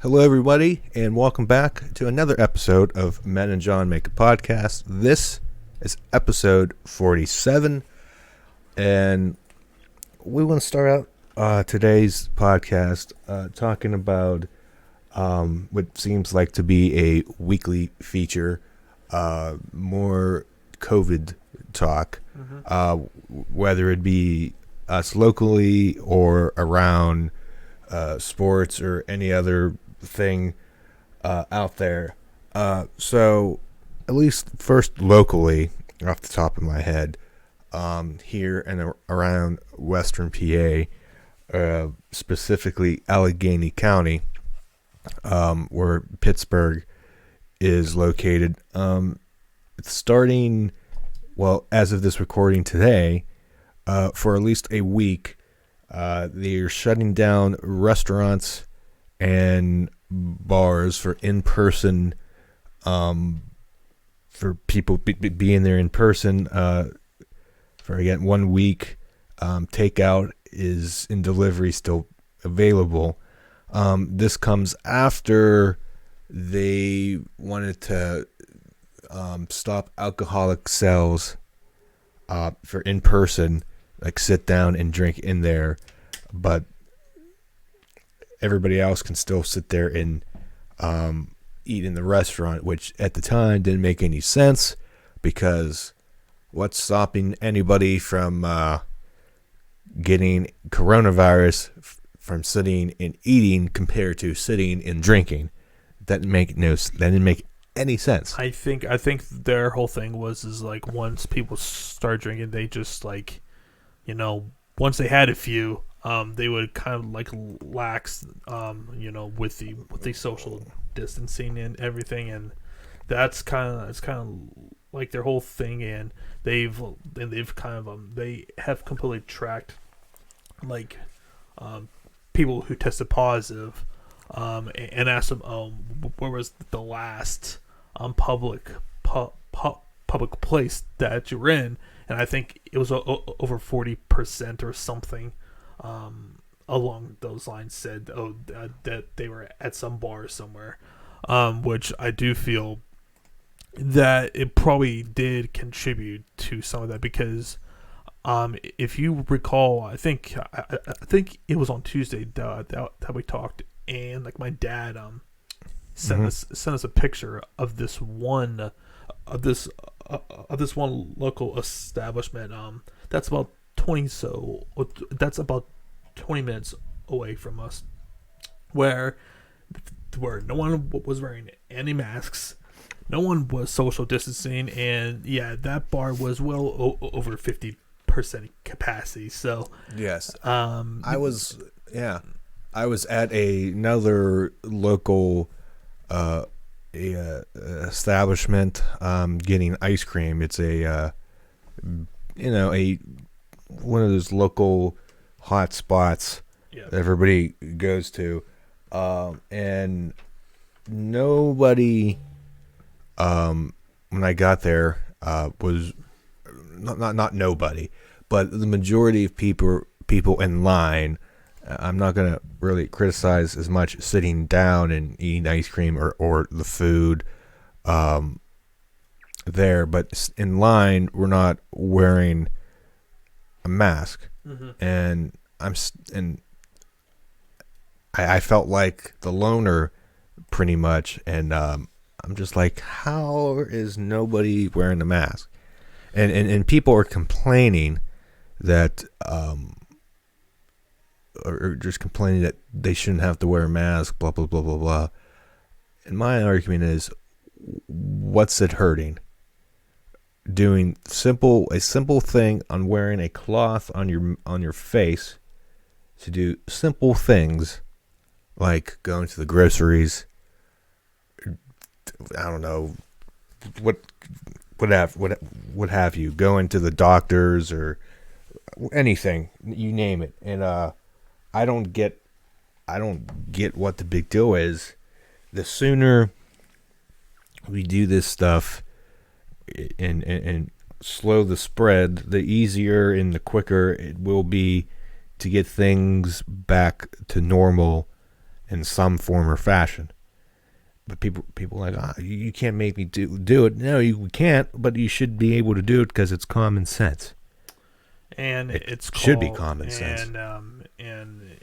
Hello, everybody, and welcome back to another episode of Men and John Make a Podcast. This is episode 47, and we want to start out today's podcast talking about what seems like to be a weekly feature, more COVID talk, whether it be us locally or around sports or any other thing out there. So at least first locally, off the top of my head, here and around Western PA, specifically Allegheny County, where Pittsburgh is located. It's starting, well, as of this recording today, for at least a week, they're shutting down restaurants and bars for in-person, for people being there in person, for again 1 week. Takeout is in delivery still available. This comes after they wanted to stop alcoholic sales for in-person, like sit down and drink in there, but everybody else can still sit there and eat in the restaurant, which at the time didn't make any sense, because what's stopping anybody from getting coronavirus from sitting and eating compared to sitting and drinking? That didn't make any sense. I think their whole thing was like, once people start drinking, they just like, once they had a few, they would kind of like lax, with the social distancing and everything, and that's kind of like their whole thing. And they've kind of they have completely tracked like people who tested positive, and asked them where was the last public place that you were in, and I think it was over 40% or something along those lines said that they were at some bar somewhere, which I do feel that it probably did contribute to some of that, because if you recall, I think it was on Tuesday that we talked, and like my dad sent us a picture of this one local establishment that's about 20 minutes away from us, where no one was wearing any masks, no one was social distancing, and that bar was well over 50% capacity. So yes, I was at another local establishment getting ice cream. It's a one of those local hot spots that everybody goes to, and nobody when I got there was not nobody, but the majority of people in line. I'm not going to really criticize as much sitting down and eating ice cream or the food there, but in line, we're not wearing a mask. And I felt like the loner pretty much, and I'm just like, how is nobody wearing a mask? And people are complaining that or just complaining that they shouldn't have to wear a mask, blah, blah, blah, blah, blah. And my argument is, what's it hurting? Doing a simple thing on wearing a cloth on your face to do simple things like going to the groceries, I don't know, what have you, going to the doctors or anything, you name it. And I don't get what the big deal is. The sooner we do this stuff and slow the spread, the easier and the quicker it will be to get things back to normal in some form or fashion. But people are like, you can't make me do it. No, you can't, but you should be able to do it because it's common sense. And it should be common sense. And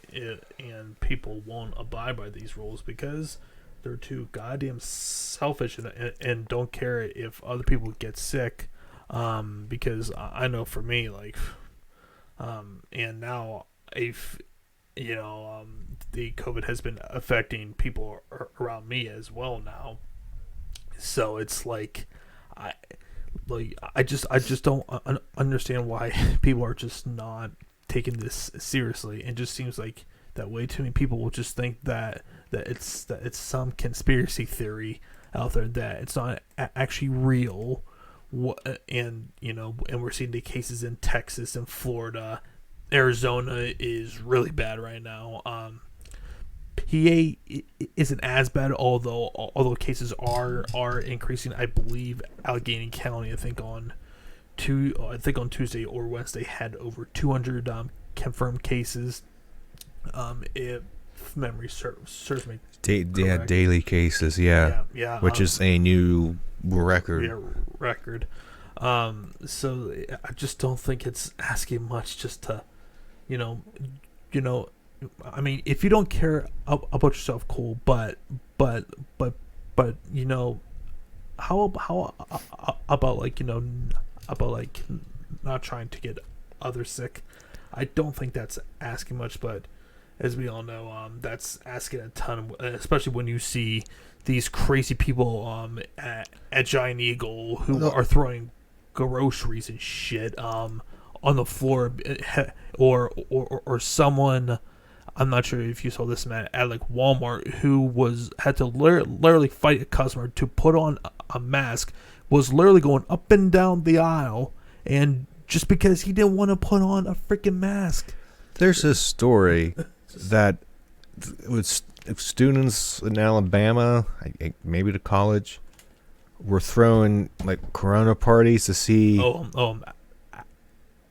people won't abide by these rules because they're too goddamn selfish and don't care if other people get sick. Because I know for me, like, and now if the COVID has been affecting people around me as well now. So it's like, I just don't understand why people are just not taking this seriously. It just seems like that way too many people will just think that it's some conspiracy theory out there, that it's not actually real. And we're seeing the cases in Texas and Florida. Arizona is really bad right now. PA isn't as bad, although cases are increasing. I believe Allegheny County, I think on Tuesday or Wednesday, had over 200 confirmed cases. If memory serves me, daily cases, yeah, which is a new record. Yeah, record. So I just don't think it's asking much just to, I mean, if you don't care about yourself, cool. But how about like not trying to get others sick? I don't think that's asking much, but as we all know, that's asking a ton, especially when you see these crazy people at Giant Eagle who are throwing groceries and shit on the floor, or someone. I'm not sure if you saw this man at like Walmart who had to literally fight a customer to put on a mask, was literally going up and down the aisle, and just because he didn't want to put on a freaking mask. There's this story that with students in Alabama, maybe to college, were throwing like Corona parties to see.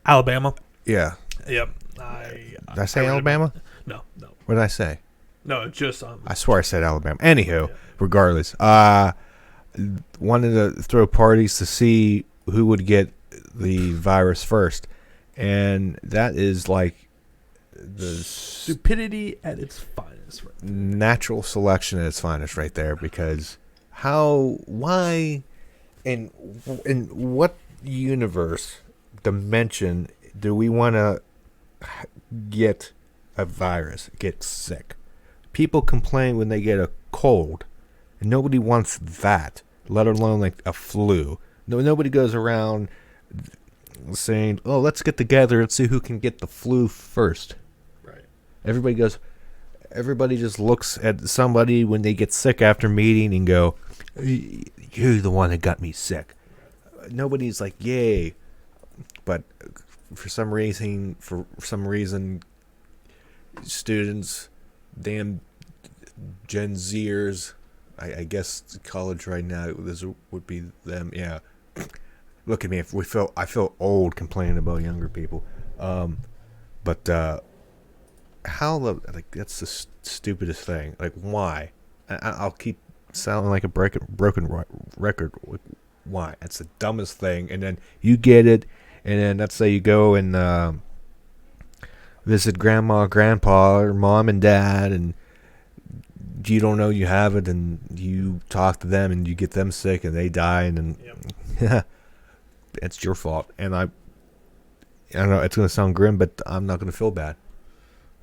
Alabama. Yeah. Yep. Did I say Alabama? No. What did I say? No, just I swear I said Alabama. Anywho, regardless, wanted to throw parties to see who would get the virus first, and that is like the stupidity at its finest. Right, natural selection at its finest, right there. Because why, in what universe, dimension do we want to get a virus, get sick? People complain when they get a cold, and nobody wants that, let alone like a flu. Nobody goes around saying, "Oh, let's get together and see who can get the flu first." Right. Everybody just looks at somebody when they get sick after meeting and go, "You're the one that got me sick." Nobody's like, "Yay!" But for some reason, students, damn Gen Zers, I guess college right now, this would be them. Yeah, look at me. I feel old complaining about younger people. But that's the stupidest thing. Like, why? I'll keep sounding like a broken record. Why? That's the dumbest thing. And then you get it, and then let's say you go and visit grandma, grandpa, or mom and dad, and you don't know you have it, and you talk to them, and you get them sick, and they die, and then it's your fault. And I don't know, it's gonna sound grim, but I'm not gonna feel bad.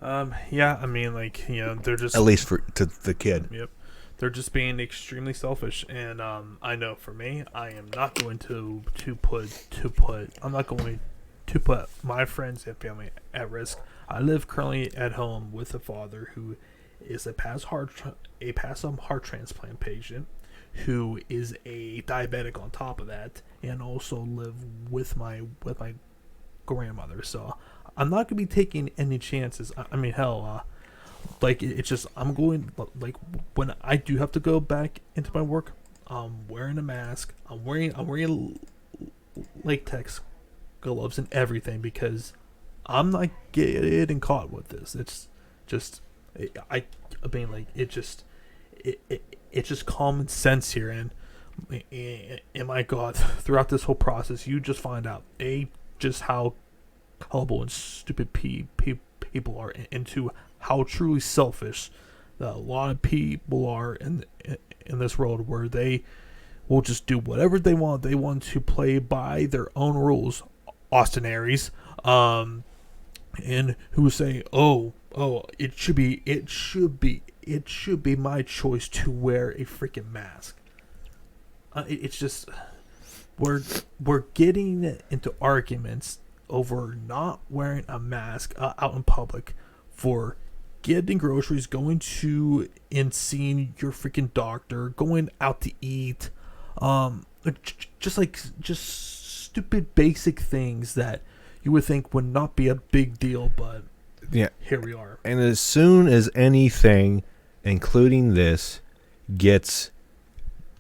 Yeah, I mean, like, they're just, at least to the kid. Yep, they're just being extremely selfish, and I know for me, I am not going to put my friends and family at risk. I live currently at home with a father who is a past heart transplant patient, who is a diabetic on top of that, and also live with my grandmother. So I'm not gonna be taking any chances. I mean, hell, like, it's just, I'm going, like, when I do have to go back into my work, I'm wearing a mask. I'm wearing latex gloves and everything, because I'm not getting caught with this. It's just, of being like it's just common sense here, and my God, throughout this whole process, you just find out just how gullible and stupid people are, and two, how truly selfish that a lot of people are in this world, where they will just do whatever they want. They want to play by their own rules. Austin Aries, and who say, it should be my choice to wear a freaking mask. It's just we're getting into arguments over not wearing a mask out in public, for getting groceries, going to and seeing your freaking doctor, going out to eat, just stupid basic things that you would think would not be a big deal, but Yeah. here we are. And as soon as anything, including this, gets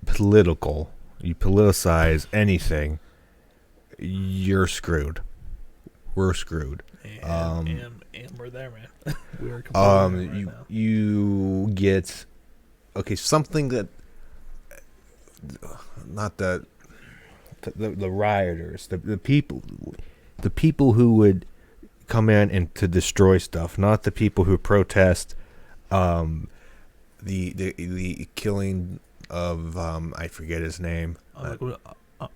political, you politicize anything, you're screwed. We're screwed. And we're there, man. We're completely there right now. You get something that not the rioters, the people who would come in and to destroy stuff, not the people who protest the killing of I forget his name. I'm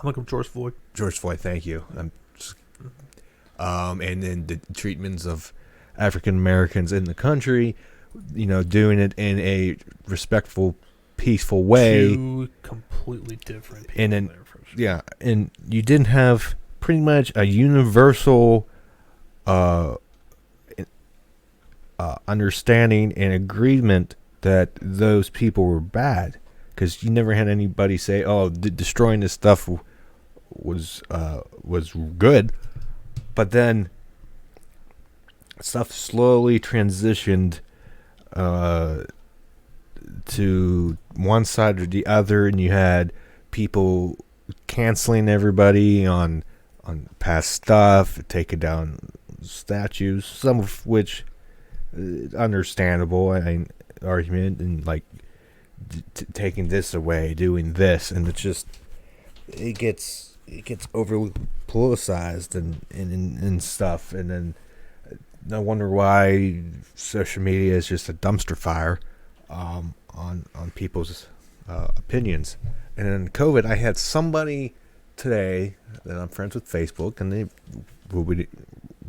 like George Floyd. George Floyd, thank you. And then the treatments of African Americans in the country, doing it in a respectful, peaceful way. Two completely different people. And then, and you didn't have pretty much a universal understanding and agreement that those people were bad, because you never had anybody say, "Oh, destroying this stuff was good." But then stuff slowly transitioned to one side or the other, and you had people canceling everybody on past stuff, taking down statues, some of which understandable argument, and like taking this away, doing this, and it gets overly politicized and stuff, and then no wonder why social media is just a dumpster fire on people's opinions. And in COVID, I had somebody today that I'm friends with Facebook, and they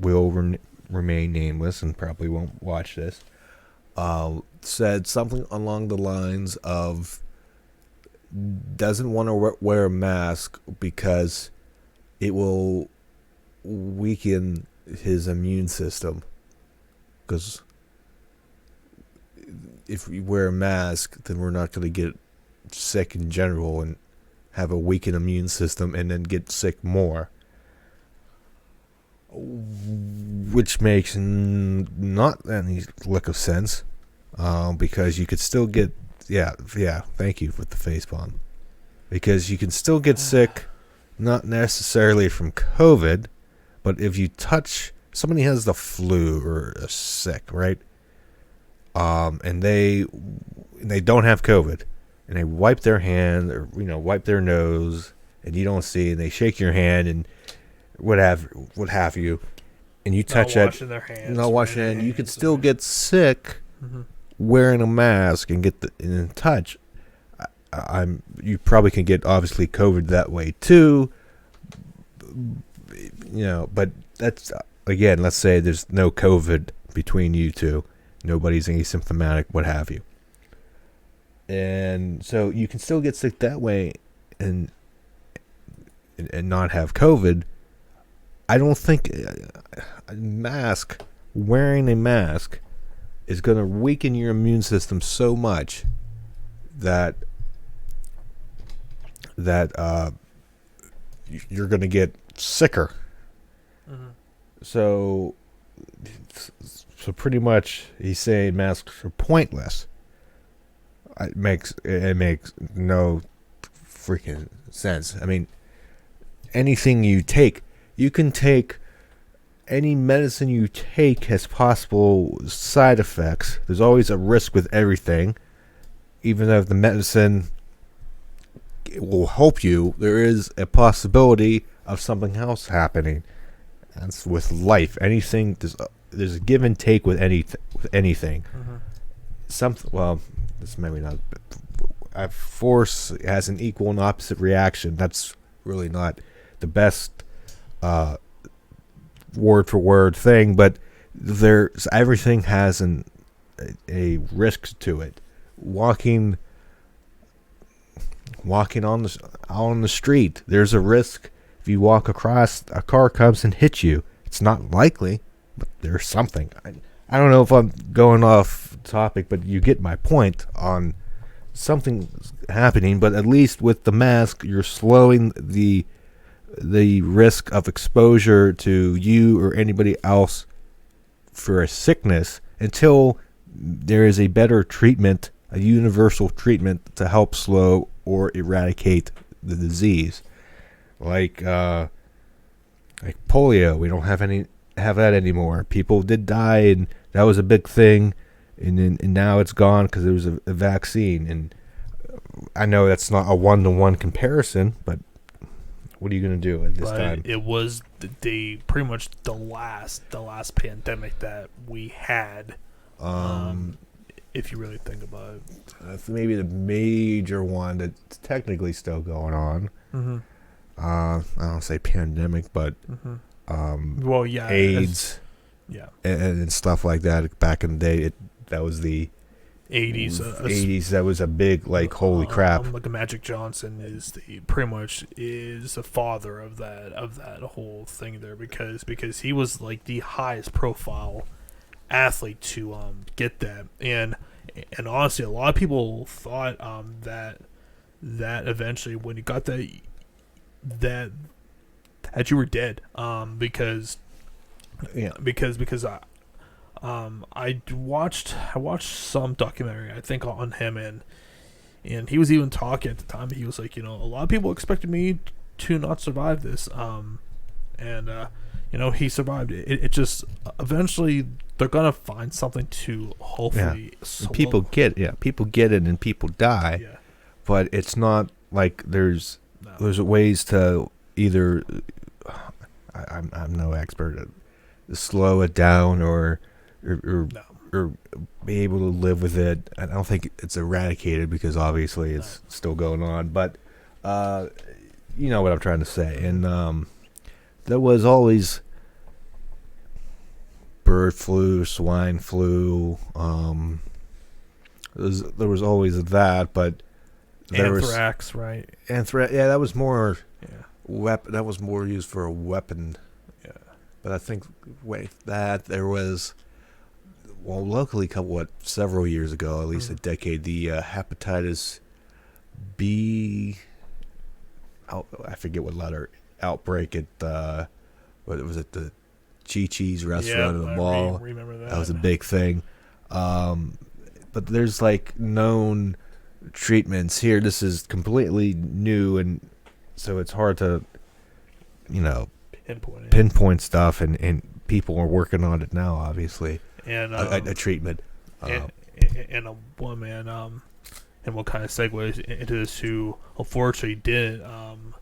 will remain nameless and probably won't watch this, said something along the lines of doesn't want to wear a mask because it will weaken his immune system. Because if we wear a mask, then we're not going to get sick in general and have a weakened immune system and then get sick more. Which makes not any lick of sense, because you could still get thank you for the facepalm, because you can still get sick, not necessarily from COVID, but if you touch somebody has the flu or are sick, right, and they don't have COVID, and they wipe their hand or wipe their nose, and you don't see, and they shake your hand and what have you, and you touch that, not washing their hand, you could still get sick wearing a mask and get in touch. You probably can get obviously COVID that way too, but that's again, let's say there's no COVID between you two, nobody's asymptomatic, what have you, and so you can still get sick that way and not have COVID. I don't think wearing a mask is going to weaken your immune system so much that you're going to get sicker. Mm-hmm. So pretty much he's saying masks are pointless. It makes no freaking sense. I mean, anything you can take any medicine you take has possible side effects. There's always a risk with everything. Even though the medicine will help you, there is a possibility of something else happening. That's with life. Anything, there's a give and take with anything. Well, this maybe not. Force has an equal and opposite reaction. That's really not the best word for word thing, but everything has a risk to it. Walking on the street, there's a risk. If you walk across, a car comes and hits you. It's not likely, but there's something. I don't know if I'm going off topic, but you get my point on something happening. But at least with the mask, you're slowing the risk of exposure to you or anybody else for a sickness until there is a better treatment, a universal treatment to help slow or eradicate the disease. Like polio, we don't have that anymore. People did die, and that was a big thing, and now it's gone because there was a vaccine. And I know that's not a one-to-one comparison, but what are you going to do at this time? It was pretty much the last pandemic that we had. If you really think about it, that's maybe the major one that's technically still going on. I don't say pandemic, but well, yeah, AIDS, and stuff like that. Back in the day, that was the 80s. 80s. That was a big, like, holy crap. Like Magic Johnson is pretty much the father of that whole thing there, because he was like the highest profile athlete to get that, and honestly, a lot of people thought that eventually when you got that you were dead, because I watched some documentary, I think, on him, and he was even talking at the time. He was like, a lot of people expected me to not survive this, and he survived it. It just eventually they're gonna find something to hopefully. Yeah. People get it, and people die. Yeah. But it's not like there's ways to either. I'm no expert to slow it down or be able to live with it. I don't think it's eradicated because obviously it's still going on. But you know what I'm trying to say. And there was always bird flu, swine flu. There was always that, but anthrax, right? Anthrax, yeah, that was more that was more used for a weapon. Yeah, but I think there was, well, luckily, several years ago, at least a decade, the hepatitis B. I forget what letter outbreak it. What was it? The Chi-Chi's restaurant in the mall. Remember that? That was a big thing. But there's like known treatments here. This is completely new, and so it's hard to, pinpoint stuff. And people are working on it now, obviously. And a treatment. And a woman, and what kind of segues into this, who unfortunately didn't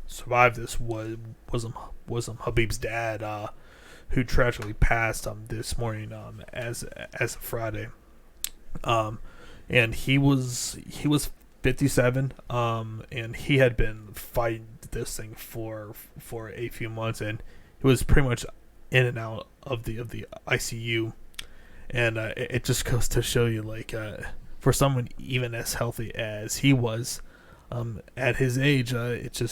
survive this was Habib's dad, who tragically passed this morning as of Friday. And he was 57, and he had been fighting this thing for a few months, and he was pretty much in and out of the ICU. And it just goes to show you, like, for someone even as healthy as he was, at his age, it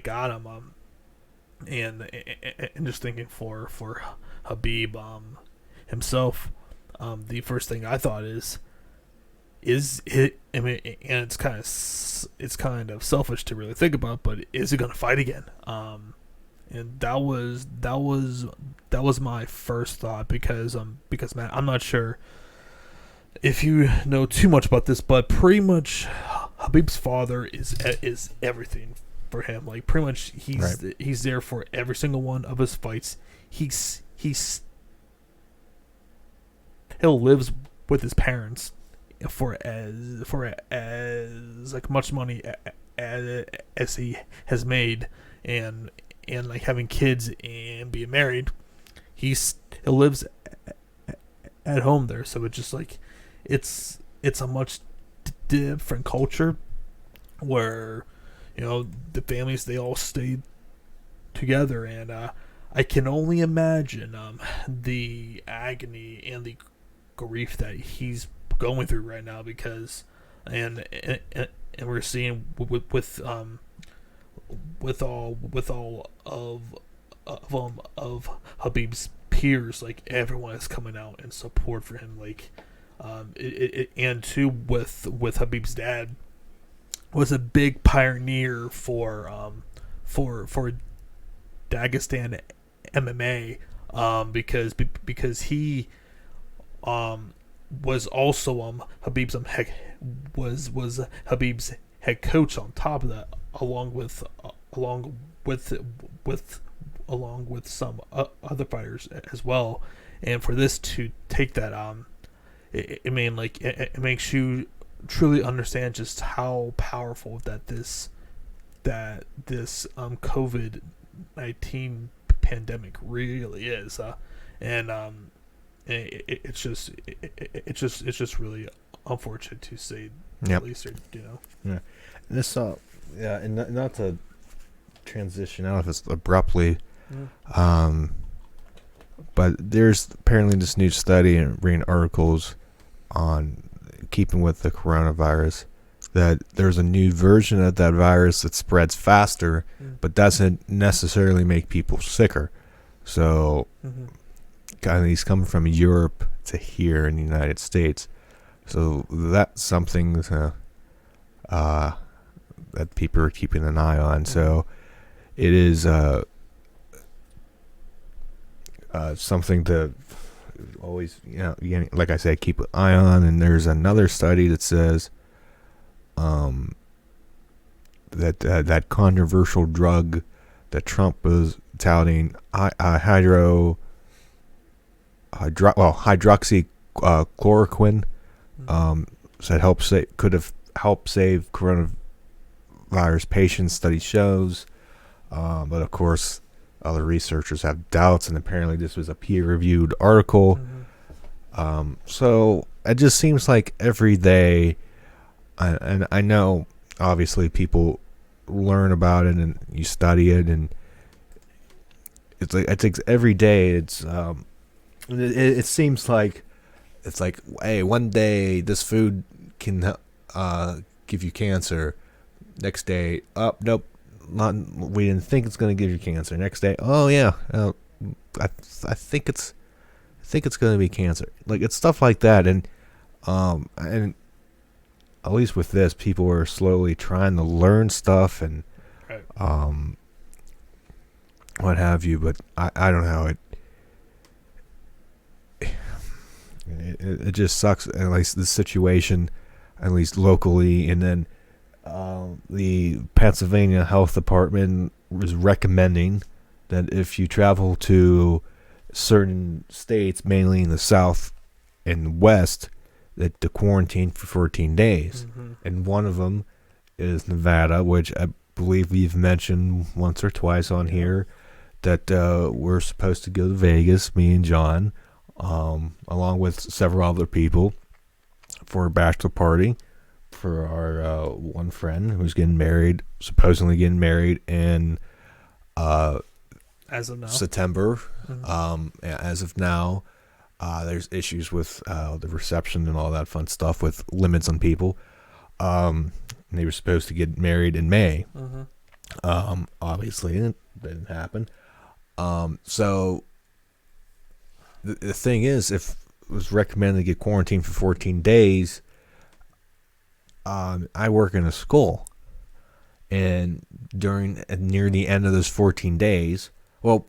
got him. And just thinking for Habib himself, the first thing I thought is it? I mean, and it's kind of selfish to really think about, but is he gonna fight again? And that was my first thought, because Matt, I'm not sure if you know too much about this, but pretty much Habib's father is everything for him. Like pretty much, Right. he's there for every single one of his fights. He'll lives with his parents for as like much money as he has made, and like having kids and being married. He still lives at home there, so it's just like it's a much different culture where the families, they all stay together, and I can only imagine the agony and the grief that he's going through right now, because and we're seeing with all of Habib's peers, like everyone is coming out in support for him, like and too with Habib's dad was a big pioneer for Dagestan MMA, because he was also Habib's was Habib's head coach on top of that, along with some other fighters as well. And for this to take that, it makes you truly understand just how powerful that this COVID-19 pandemic really is, and it's just really unfortunate to say the least, or Yeah. And this and not to transition out of this abruptly, but there's apparently this new study and reading articles on keeping with the coronavirus, that there's a new version of that virus that spreads faster, but doesn't necessarily make people sicker. So, kind of, he's coming from Europe to here in the United States. So that's something that people are keeping an eye on. So it is something to always, like I said, keep an eye on. And there's another study that says that controversial drug that Trump was touting, hydroxychloroquine, said could have helped save coronavirus patients, study shows. But of course, other researchers have doubts, and apparently this was a peer-reviewed article. So it just seems like every day, and I know obviously people learn about it and you study it, and it's every day. It seems like it's like, hey, one day this food can give you cancer. Next day, nope, we didn't think it's going to give you cancer. Next day, oh yeah, I think it's going to be cancer. Like, it's stuff like that, and at least with this, people are slowly trying to learn stuff and what have you. But I don't know, it just sucks, at least the situation, at least locally. And then the Pennsylvania Health Department was recommending that if you travel to certain states, mainly in the South and West, that to quarantine for 14 days. And one of them is Nevada, which I believe we've mentioned once or twice on here, that we're supposed to go to Vegas, me and John, along with several other people, for a bachelor party for our one friend who's supposedly getting married in as of now, September. As of now, there's issues with the reception and all that fun stuff with limits on people. And they were supposed to get married in May. Obviously, it didn't happen. So the thing is, if it was recommended to get quarantined for 14 days, I work in a school, and near the end of those 14 days, well,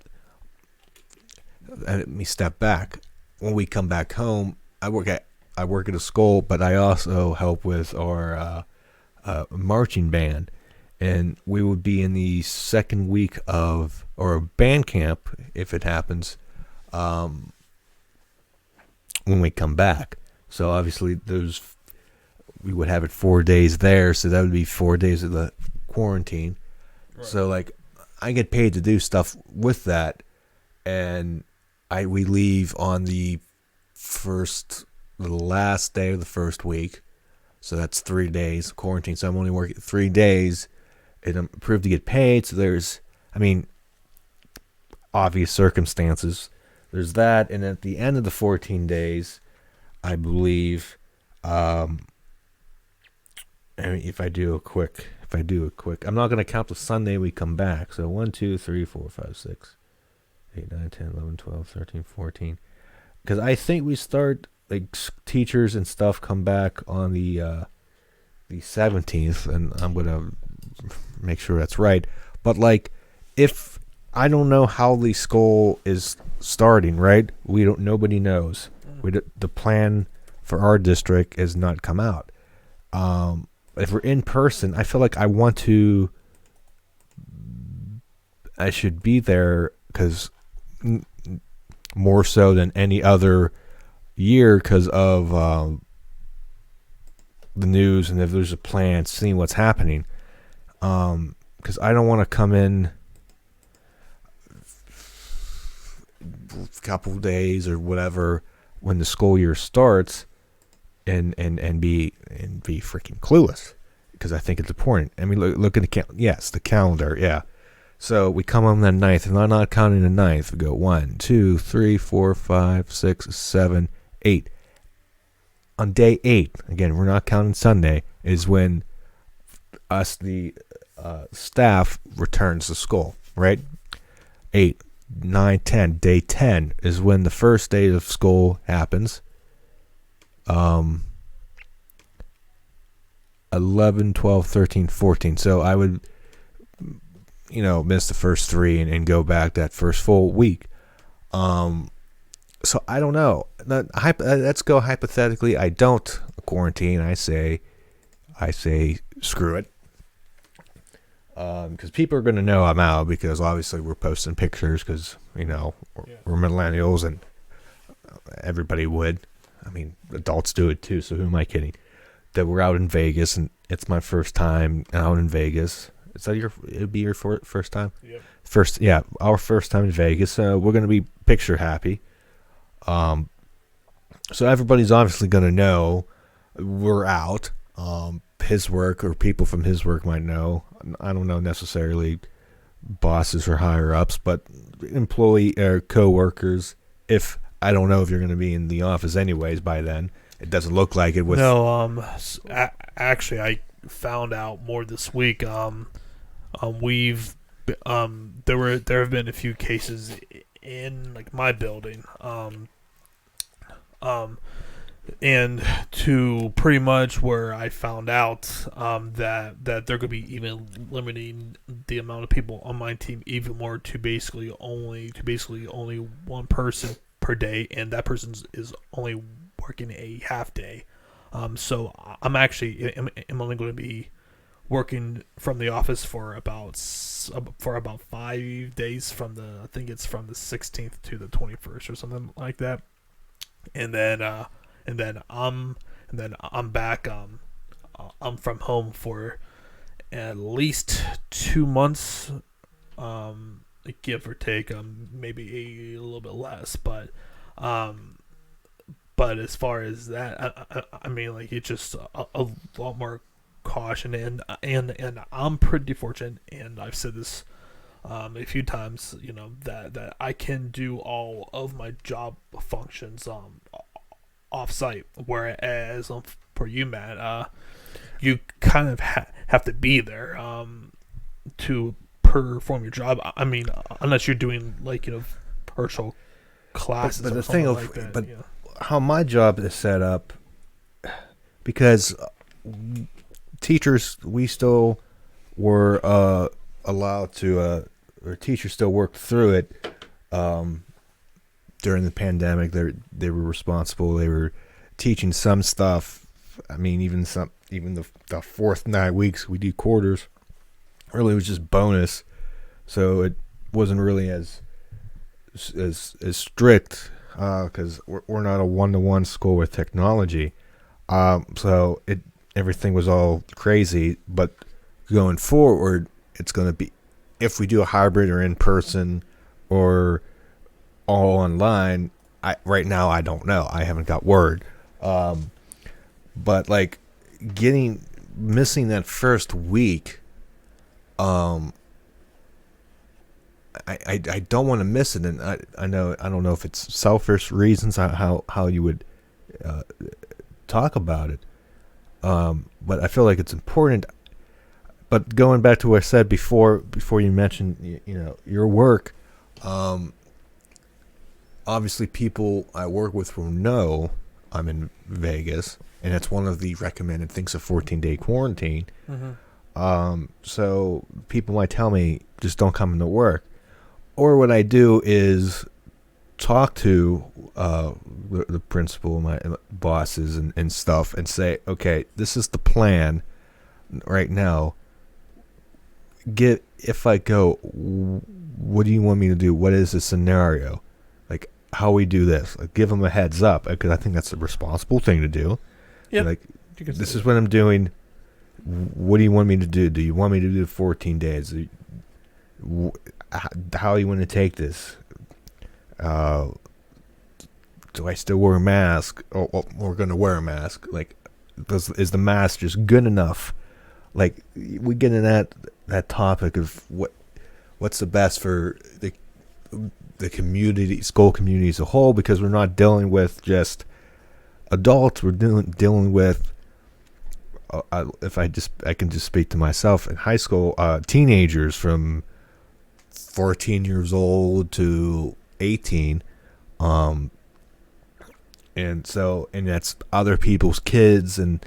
let me step back. When we come back home, I work at a school, but I also help with our marching band, and we would be in the second week of or band camp if it happens when we come back. So obviously we would have it 4 days there, so that would be 4 days of the quarantine. Right. So like I get paid to do stuff with that, and we leave on the last day of the first week. So that's 3 days of quarantine. So I'm only working 3 days, and I'm approved to get paid. So there's, obvious circumstances. There's that, and at the end of the 14 days, I believe, if I do a quick, I'm not going to count the Sunday we come back. So 1, 2, 3, 4, 5, 6, 8, 9, 10, 11, 12, 13, 14. Because I think we start, like, teachers and stuff come back on the 17th, and I'm going to make sure that's right. But, like, if I don't know how the school is starting, right? Nobody knows. The plan for our district has not come out. If we're in person, I feel like I should be there because more so than any other year because of the news, and if there's a plan, seeing what's happening. Because I don't want to come in a couple of days or whatever when the school year starts and be freaking clueless, because I think it's important. I mean, look at the calendar, yeah. So we come on the 9th, and I'm not counting the 9th. We go 1, 2, 3, 4, 5, 6, 7, 8. On day 8, again, we're not counting Sunday, is when the staff returns to school, right? 8, 9, 10. Day 10 is when the first day of school happens. 11, 12, 13, 14. So I would, miss the first 3 and go back that first full week. So I don't know. Let's go hypothetically. I don't quarantine. I say screw it. Because people are going to know I'm out, because obviously we're posting pictures because, we're millennials, and everybody would. I mean, adults do it too, so who am I kidding? That we're out in Vegas, and it's my first time out in Vegas. Is that it'd be your first time? Yep. Our first time in Vegas. We're going to be picture happy. So everybody's obviously going to know we're out. His work, or people from his work, might know. I don't know necessarily bosses or higher ups, but employee or co-workers. If I don't know if you're going to be in the office anyways by then. It doesn't look like it. Actually, I found out more this week. We've there have been a few cases in like my building. And to pretty much where I found out that they're going to be even limiting the amount of people on my team even more to basically only one person per day, and that person is only working a half day. So I'm only going to be working from the office for about 5 days from I think it's from the 16th to the 21st or something like that, and then I'm back. I'm from home for at least 2 months, give or take, maybe a little bit less, but as far as that, I mean, like, it's just a lot more caution, and I'm pretty fortunate, and I've said this a few times, that I can do all of my job functions off-site, whereas for you, Matt, you kind of have to be there to perform your job. I mean, unless you're doing virtual classes, but or the something thing like that. But how my job is set up, because teachers, we still were allowed to, or teachers still worked through it during the pandemic. They were responsible. They were teaching some stuff. I mean, even the fourth 9 weeks we do quarters. really was just bonus, so it wasn't really as strict because we're not a 1-to-1 school with technology. So everything was all crazy. But going forward, it's going to be, if we do a hybrid or in person or all online. Right now I don't know. I haven't got word. But like missing that first week, I don't want to miss it, and I don't know if it's selfish reasons how you would talk about it, but I feel like it's important. But going back to what I said before you mentioned your work, obviously people I work with will know I'm in Vegas, and it's one of the recommended things, a 14-day quarantine. Mm-hmm. So people might tell me just don't come into work. Or what I do is talk to the principal, my bosses and stuff, and say, okay, this is the plan right now. If I go, what do you want me to do? What is the scenario? Like, how we do this? Like, give them a heads up, because I think that's a responsible thing to do. Yeah. Like, this is what I'm doing. What do you want me to do? Do you want me to do 14 days? How you want to take this? Do I still wear a mask? Or we're going to wear a mask. Like, is the mask just good enough? Like, we get in that topic of what's the best for the community, school community as a whole, because we're not dealing with just adults. We're dealing with I can just speak to myself in high school, teenagers from 14 years old to 18, and that's other people's kids. And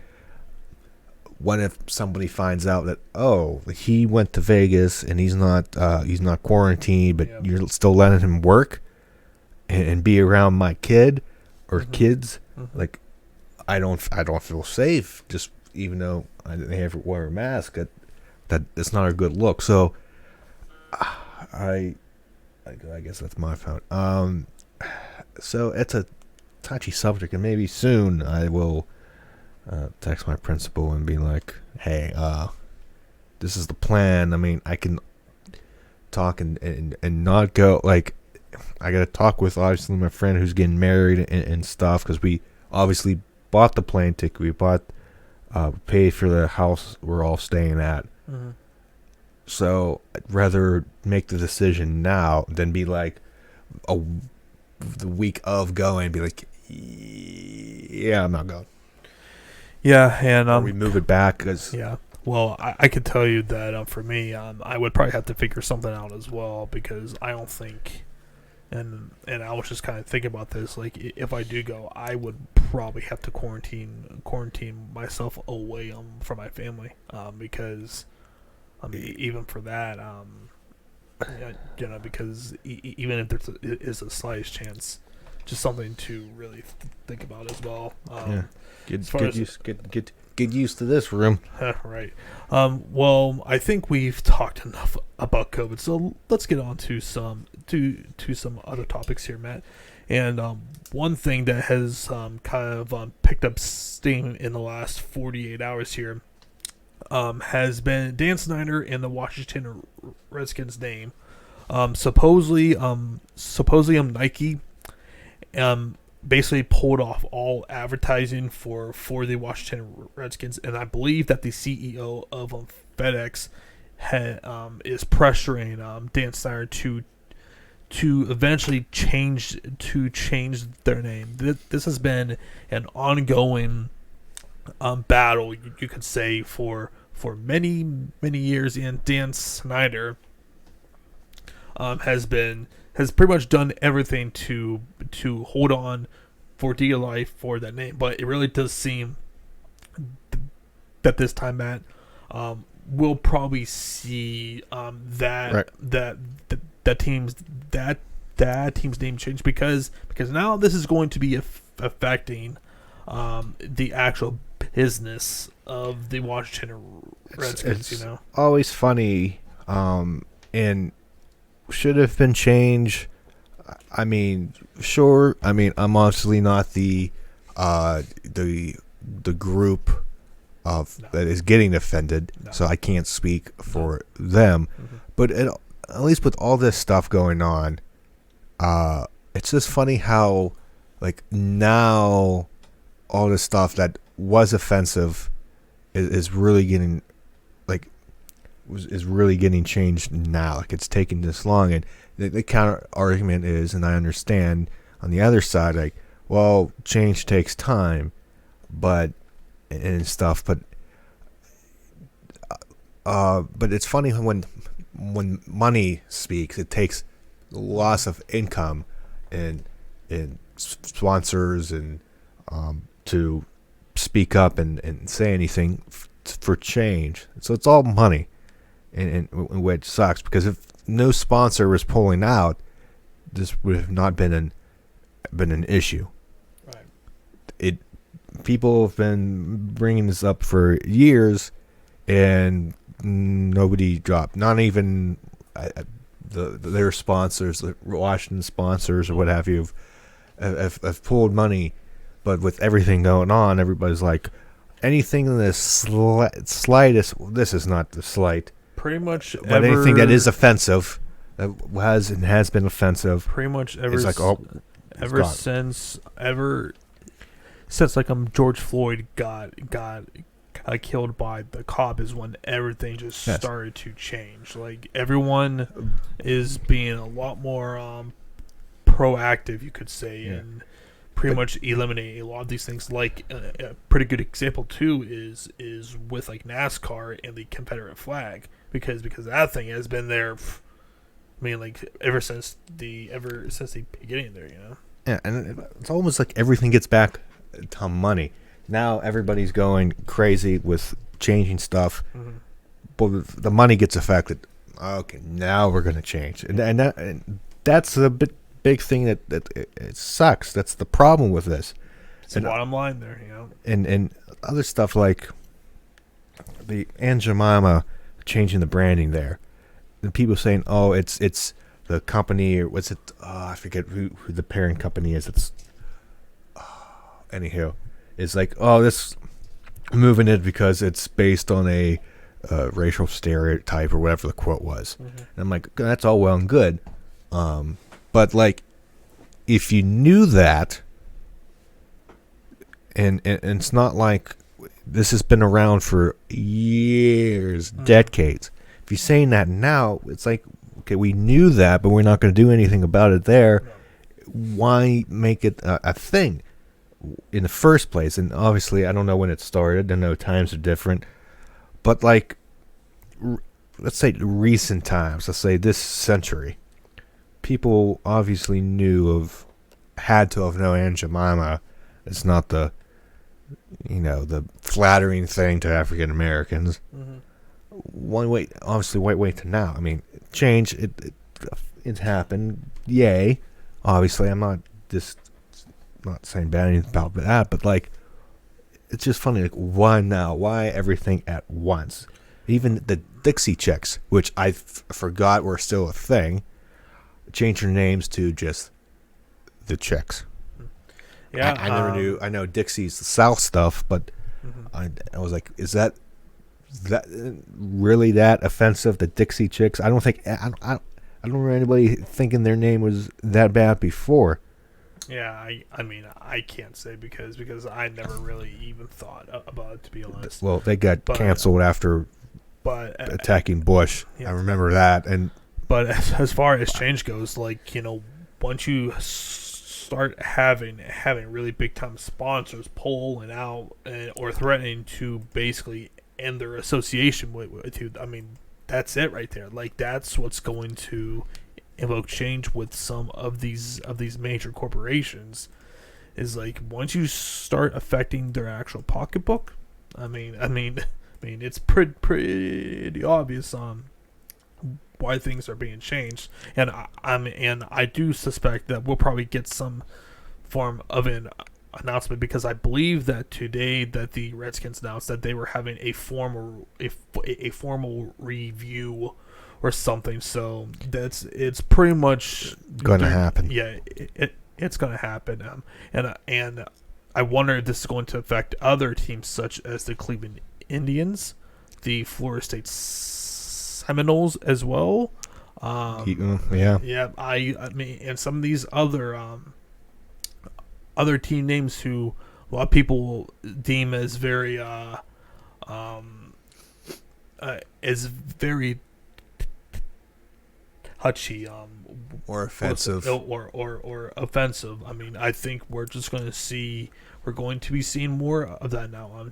what if somebody finds out that, oh, he went to Vegas and he's not quarantined, but you're still letting him work and be around my kid or kids? Like, I don't feel safe, just even though they have to wear a mask. That it's not a good look. So I guess that's my fault. So it's a touchy subject, and maybe soon I will text my principal and be like, hey, this is the plan. I mean, I can talk and not go, like, I got to talk with, obviously, my friend who's getting married and stuff, because we obviously bought the plane ticket. We paid for the house we're all staying at. Mm-hmm. So I'd rather make the decision now than be like the week of going and be like, yeah, I'm not going. Yeah, and or we move it back. Yeah, well, I could tell you that for me, I would probably have to figure something out as well, because I don't think, and I was just kind of thinking about this, like, if I do go, I would probably have to quarantine myself away from my family, because even for that, because even if there is a slightest chance, just something to really think about as well. Get used to this room. Right. Well, I think we've talked enough about COVID, so let's get on to some other topics here, Matt. And one thing that has kind of picked up steam in the last 48 hours here has been Dan Snyder and the Washington Redskins name. Supposedly Nike basically pulled off all advertising for the Washington Redskins, and I believe that the CEO of FedEx is pressuring Dan Snyder to eventually change their name. This has been an ongoing battle, you could say, for many years, and Dan Snyder has pretty much done everything to hold on for dear life for that name. But it really does seem that this time, Matt, we'll probably see that team's name change, because now this is going to be affecting the actual hisness of the Washington Redskins. It's always funny, and should have been changed. I mean, sure. I mean, I'm obviously not the group of that is getting offended, so I can't speak for them. Mm-hmm. But at least with all this stuff going on, it's just funny how, like, now all this stuff that was offensive is really getting, like, is really getting changed now. Like, it's taking this long, and the counter argument is, and I understand on the other side, like, well, change takes time, but stuff, but it's funny when money speaks, it takes loss of income and sponsors and to speak up and say anything for change. So it's all money, and which sucks, because if no sponsor was pulling out, this would have not been an issue. Right. People have been bringing this up for years, and nobody dropped. Not even their sponsors, the Washington sponsors or what have you, have pulled money. But with everything going on, everybody's like, anything in the slightest. This is not the slight. Pretty much, but anything that is offensive, that has been offensive. Pretty much ever. It's like, since like George Floyd got killed by the cop is when everything just started to change. Like, everyone is being a lot more proactive, you could say, and pretty much eliminate a lot of these things. Like, a pretty good example too is with like NASCAR and the Confederate flag, because that thing has been there. I mean, like, ever since the beginning there, you know. Yeah, and it's almost like everything gets back to money. Now everybody's going crazy with changing stuff, but the money gets affected. Okay, now we're going to change, and that's a big thing that it sucks. That's the problem with this. It's the bottom line there, you know. And other stuff like the Aunt Jemima changing the branding there, and people saying, "Oh, it's the company," or what's it? I forget who the parent company is. It's anywho. It's like, oh, this moving it because it's based on a racial stereotype or whatever the quote was. And I'm like, that's all well and good. But, like, if you knew that, and it's not like this has been around for years, decades. If you're saying that now, it's like, okay, we knew that, but we're not going to do anything about it there. Why make it a thing in the first place? And obviously, I don't know when it started. I know times are different. But, like, let's say recent times, let's say this century, people obviously had to have known Aunt Jemima. It's not the flattering thing to African Americans. One way to now. I mean, change, it happened. Yay. Obviously, I'm not saying bad anything about that, but, like, it's just funny. Like, why now? Why everything at once? Even the Dixie Chicks, which I forgot were still a thing, changed their names to just the Chicks. Yeah, I never knew. I know Dixie's the South stuff, but I was like, is that really that offensive? The Dixie Chicks? I don't think I don't remember anybody thinking their name was that bad before. Yeah, I mean, I can't say because I never really even thought about it, to be honest. Well, they got canceled after attacking Bush. Yeah. I remember that. But as far as change goes, like, you know, once you start having really big time sponsors pulling out or threatening to basically end their association with you, I mean, that's it right there. Like, that's what's going to evoke change with some of these major corporations. Is like, once you start affecting their actual pocketbook, I mean it's pretty obvious on why things are being changed, and I do suspect that we'll probably get some form of an announcement, because I believe that today that the Redskins announced that they were having a formal review or something. So it's pretty much Going to happen. Yeah, it's going to happen. And I wonder if this is going to affect other teams such as the Cleveland Indians, the Florida State Seminoles as well. Yeah. Yeah, I mean, and some of these other team names who a lot of people deem as very touchy, Or offensive. or offensive. I mean, I think we're going to be seeing more of that now.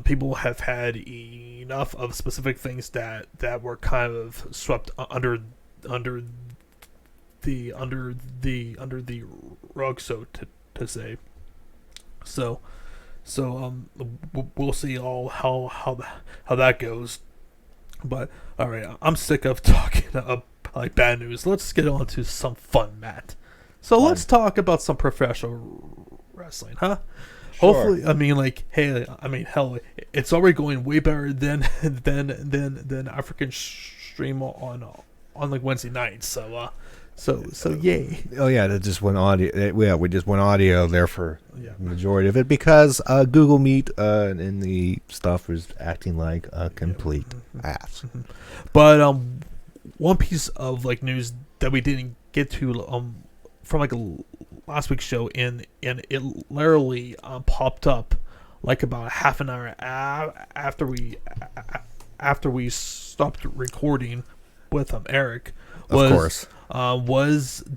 People have had enough of specific things that were kind of swept under the rug, so to say. So we'll see how that goes. But all right, I'm sick of talking like bad news. Let's get on to some fun, Matt. So let's talk about some professional wrestling, huh? Sure. Hopefully, I mean, hell, it's already going way better than African Stream on like Wednesday nights. So yay. Oh yeah, that just went audio. Yeah, we just went audio there for the majority of it because Google Meet and the stuff was acting like a complete ass. But one piece of like news that we didn't get to from like last week's show, and it literally popped up like about half an hour after we stopped recording with Eric. Was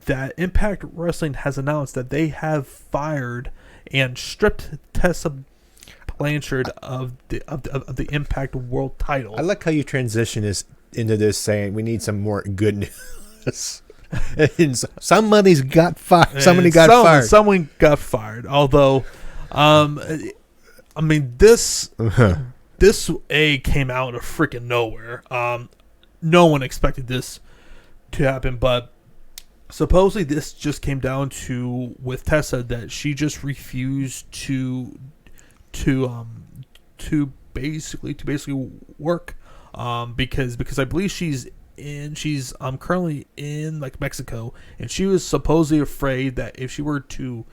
that Impact Wrestling has announced that they have fired and stripped Tessa Blanchard of the Impact World Title. I like how you transition into this saying we need some more good news. Somebody's got fired. Someone got fired. Although, I mean, this came out of freaking nowhere. No one expected this to happen, but supposedly this just came down to with Tessa that she just refused to basically work because I believe she's currently in like Mexico, and she was supposedly afraid that if she were to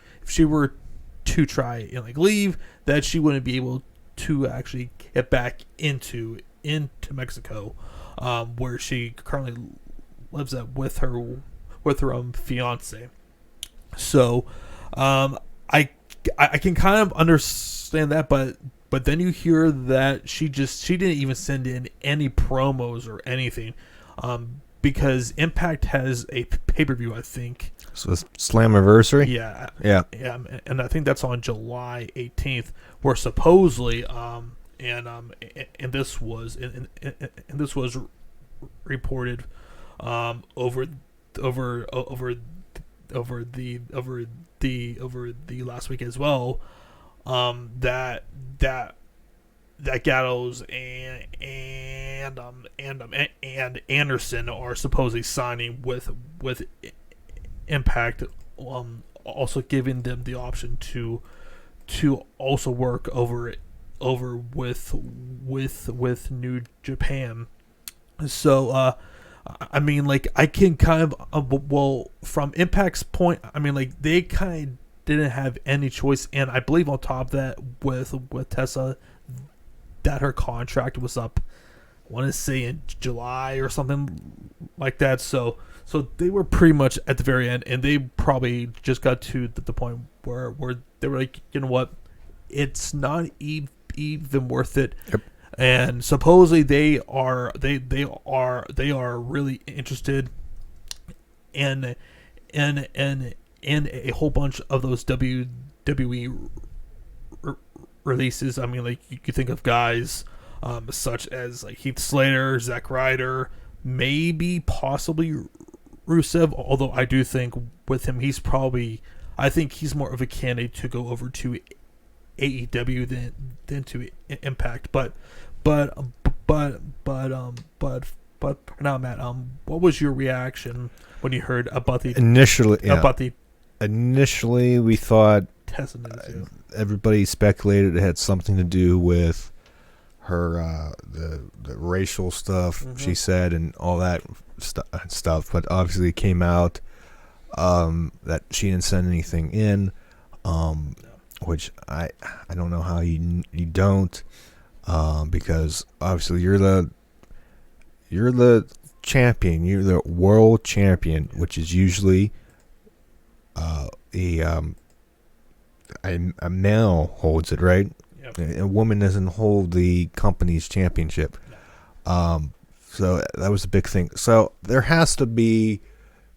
try and like leave, that she wouldn't be able to actually get back into Mexico, where she currently lives at with her fiance. So I can kind of understand that, but then you hear that she didn't even send in any promos or anything, because Impact has a pay-per-view, I think. So Slammiversary? Yeah, and I think that's on July 18th, where supposedly and this was reported over the last week as well, that Gallows and Anderson are supposedly signing with Impact, also giving them the option to also work over with New Japan. So I mean, like, I can kind of from Impact's point, I mean, like, they kind of didn't have any choice, and I believe on top of that with Tessa, that her contract was up, I want to say in July or something like that. So they were pretty much at the very end, and they probably just got to the point where they were like, you know what, it's not even worth it. Yep. And supposedly they are really interested in a whole bunch of those WWE releases. I mean, like, you could think of guys such as like Heath Slater, Zack Ryder, maybe possibly Rusev. Although I do think with him, I think he's more of a candidate to go over to AEW than to Impact. But for now, Matt, what was your reaction when you heard about the Initially, we thought Tessa knew too. Everybody speculated it had something to do with her the racial stuff she said and all that stuff, but obviously it came out that she didn't send anything in, which I don't know how you don't, because obviously you're the champion, you're the world champion, which is usually a male holds it, right? Yep. A woman doesn't hold the company's championship. No. So that was a big thing. So there has to be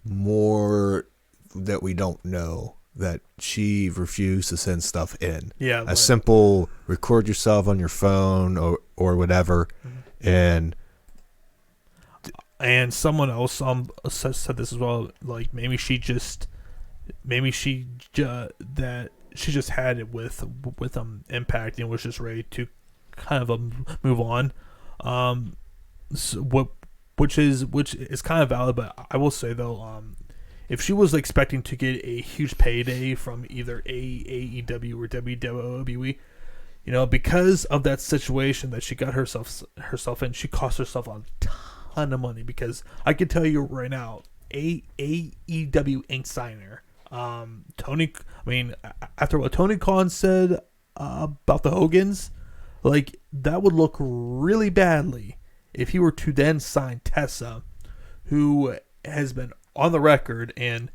more that we don't know, that she refused to send stuff in. Yeah. A simple record yourself on your phone or whatever. And someone else said this as well. Like maybe she just had it with Impact and was just ready to kind of move on. Which is kind of valid, but I will say though, if she was expecting to get a huge payday from either AEW or WWE, because of that situation that she got herself in, she cost herself a ton of money. Because I can tell you right now, AEW ain't signing her. After what Tony Khan said about the Hogans, like that would look really badly if he were to then sign Tessa, who has been on the record and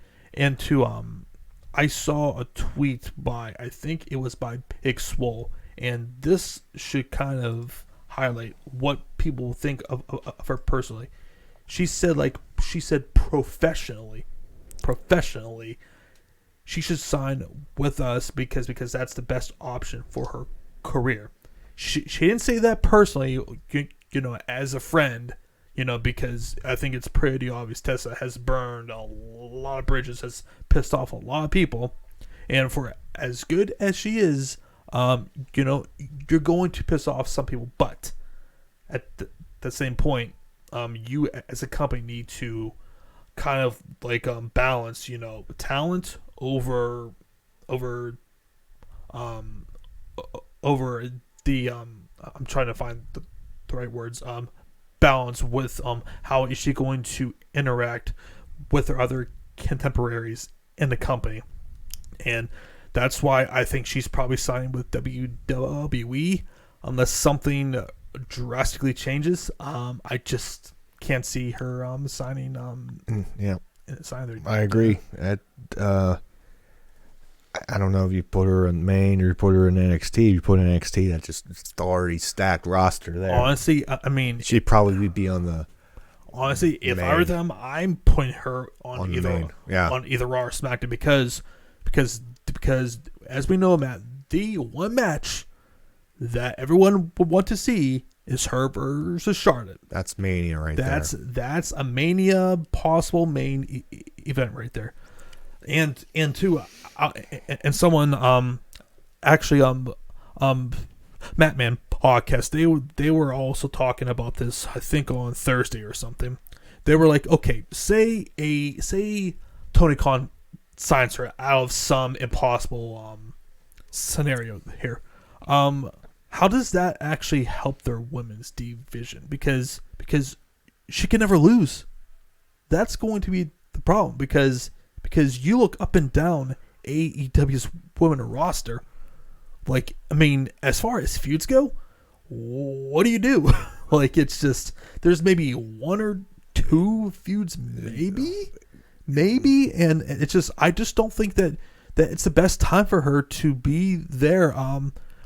I saw a tweet by, I think it was by Big Swole, and this should kind of highlight what people think of her personally. She said professionally, she should sign with us because that's the best option for her career. She didn't say that personally, as a friend, because I think it's pretty obvious Tessa has burned a lot of bridges, has pissed off a lot of people, and for as good as she is, you're going to piss off some people, but at the same point, you as a company need to kind of balance, talent over the I'm trying to find the right words, balance with how is she going to interact with her other contemporaries in the company. And that's why I think she's probably signing with WWE unless something drastically changes. I just can't see her signing signing their, I agree. I don't know if you put her in main or you put her in NXT. If you put in NXT, that's just it's already stacked roster there. Honestly, I mean, she'd probably be on the. Honestly, if I were them, I'm putting her on either Raw or SmackDown because as we know, Matt, the one match that everyone would want to see is her versus Charlotte. That's Mania right there. That's a Mania possible main event right there. And too, and someone Mattman podcast, they were also talking about this, I think on Thursday or something. They were like, okay, say Tony Khan signs her out of some impossible scenario here. How does that actually help their women's division? Because she can never lose. That's going to be the problem because you look up and down AEW's women roster. Like, I mean, as far as feuds go, what do you do? Like, it's just there's maybe one or two feuds, maybe, and it's just I just don't think that it's the best time for her to be there.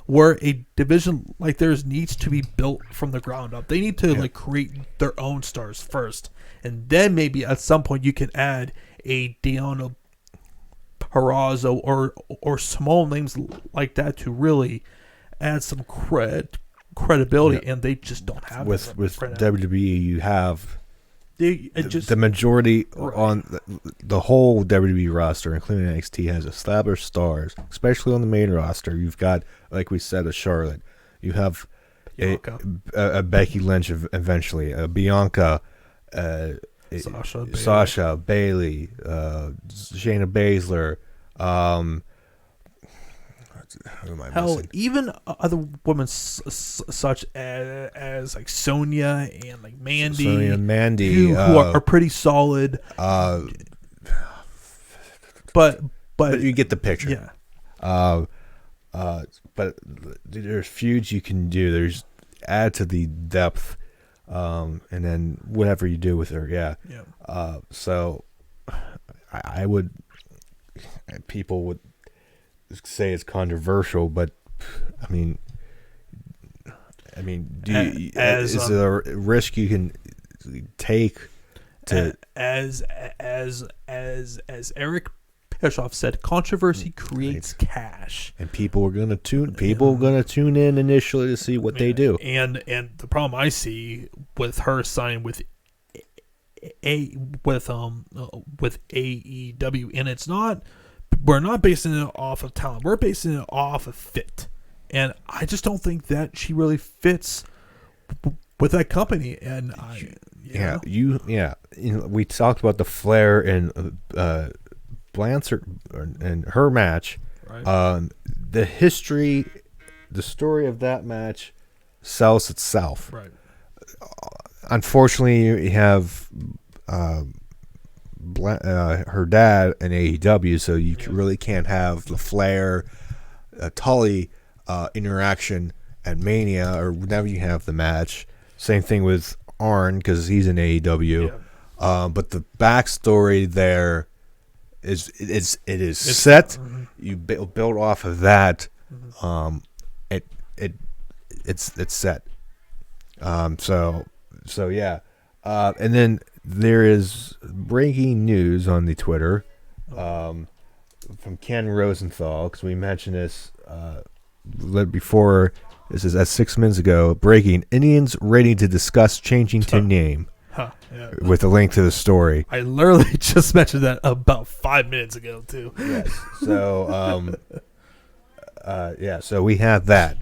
Where a division like theirs needs to be built from the ground up. They need to create their own stars first, and then maybe at some point you can add a Deonna Purrazzo or small names like that to really add some credibility, and they just don't have with WWE. You have the majority right. on the whole WWE roster, including NXT, has established stars, especially on the main roster. You've got, like we said, a Charlotte. You have a Becky Lynch eventually, a Bianca, Sasha, Bayley, Shayna Baszler. Who am I Hell, missing? even other women such as like Sonya and like Mandy, Sonya and Mandy, who are pretty solid. But you get the picture. Yeah. But there's feuds you can do. There's add to the depth, and then whatever you do with her, yeah. So I would. People would say it's controversial, but I mean, is there a risk you can take to as Eric Bischoff said, controversy creates cash, and people are gonna tune in initially to see what they do. And the problem I see with her signing with AEW, and it's not, we're not basing it off of talent, we're basing it off of fit, and I just don't think that she really fits with that company. And we talked about the Flair and Blanchard and her match. Right. The story of that match sells itself. Right. Unfortunately, you have her dad in AEW, so you really can't have the Flair Tully interaction at Mania or whenever you have the match. Same thing with Arn because he's in AEW. But the backstory there is set. Mm-hmm. You build off of that. Mm-hmm. It's set. So yeah. And then there is breaking news on the Twitter from Ken Rosenthal, because we mentioned this before. This is at 6 minutes ago. Breaking: Indians ready to discuss changing to name. With a link to the story. I literally just mentioned that about 5 minutes ago too. Yes. So so we have that.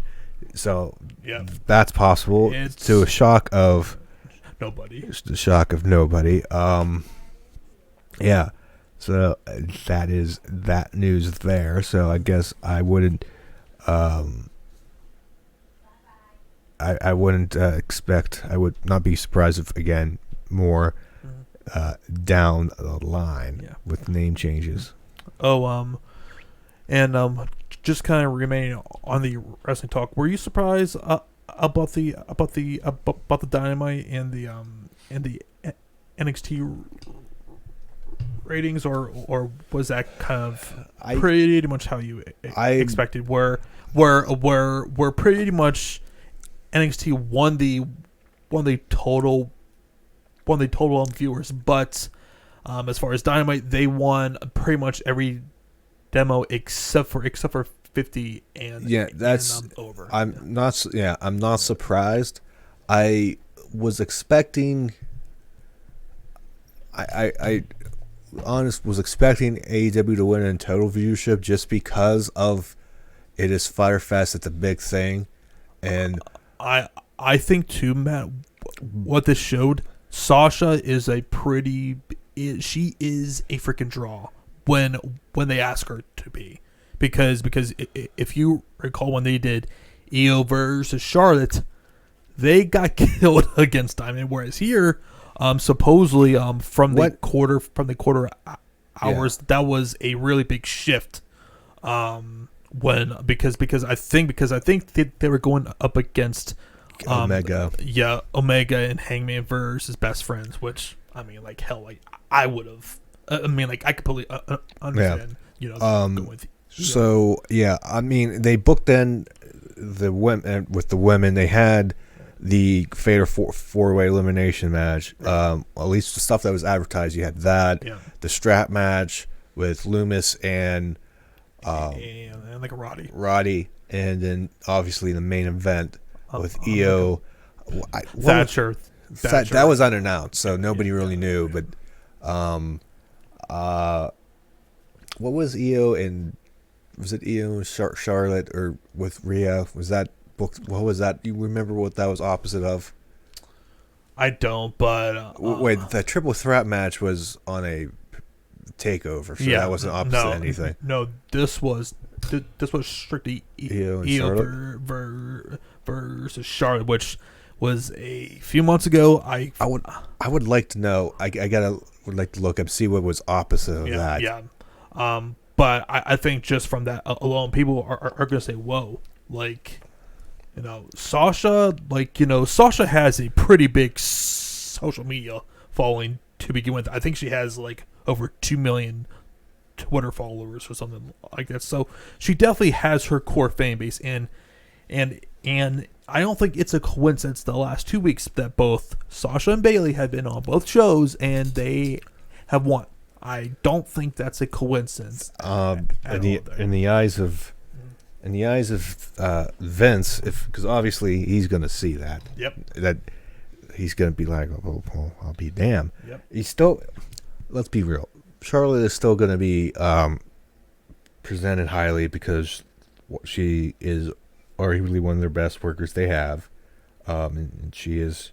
So that's possible. To a shock of nobody. The shock of nobody. Yeah. So that is that news there. So I guess I wouldn't. I wouldn't expect. I would not be surprised if again more down the line with name changes. Just kind of remaining on the wrestling talk. Were you surprised about the Dynamite and the NXT ratings, or was that kind of pretty much how you expected? Where pretty much NXT won the total viewers, but as far as Dynamite, they won pretty much every demo except for 50 and over. I'm not surprised. I was expecting. I was expecting AEW to win in total viewership just because of it is Firefest. It's a big thing, and I think too, Matt. What this showed, Sasha is she is a freaking draw when they ask her to be, because if you recall when they did Io versus Charlotte, they got killed against Diamond, whereas here, supposedly from the quarter hours, that was a really big shift. Because I think they were going up against Omega. Omega and Hangman versus Best Friends, which I mean, like hell, like I would have. I mean, like I completely understand. Going with. So yeah, I mean, they booked in the women with the women. They had the Fatal four-way elimination match. At least the stuff that was advertised, you had that. Yeah. The strap match with Loomis and like Roddy, and then obviously the main event with Io. Thatcher. That was unannounced, so nobody really knew. But what was Io and was it Io and Charlotte or with Rhea? Was that booked? What was that? Do you remember what that was opposite of? I don't, but wait, the triple threat match was on a takeover, so that wasn't opposite anything. No, this was this was strictly Io and Io versus Charlotte, which was a few months ago. I would like to know. Would like to look up, see what was opposite of that. Yeah. But I think just from that alone, people are going to say, "Whoa!" Like, Sasha. Like, Sasha has a pretty big social media following to begin with. I think she has like over 2 million Twitter followers or something like that. So she definitely has her core fan base, and I don't think it's a coincidence the last 2 weeks that both Sasha and Bayley have been on both shows and they have won. I don't think that's a coincidence. In the eyes of Vince, because obviously he's going to see that. Yep. That he's going to be like, oh, I'll be damned. Yep. He's still. Let's be real. Charlotte is still going to be presented highly because she is arguably one of their best workers they have, and she's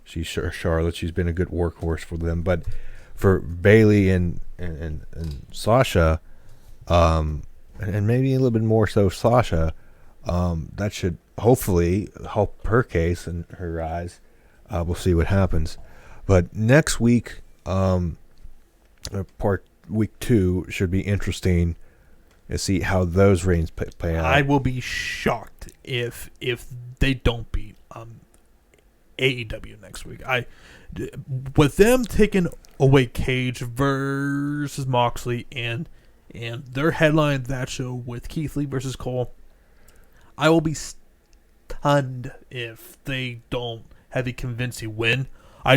Charlotte. She's been a good workhorse for them, but for Bayley and Sasha, and maybe a little bit more so Sasha, that should hopefully help her case and her eyes. We'll see what happens, but next week, week 2 should be interesting to see how those reigns play out. I will be shocked if they don't beat AEW next week. With them taking away Cage versus Moxley and their headline that show with Keith Lee versus Cole, I will be stunned if they don't have a convincing win. I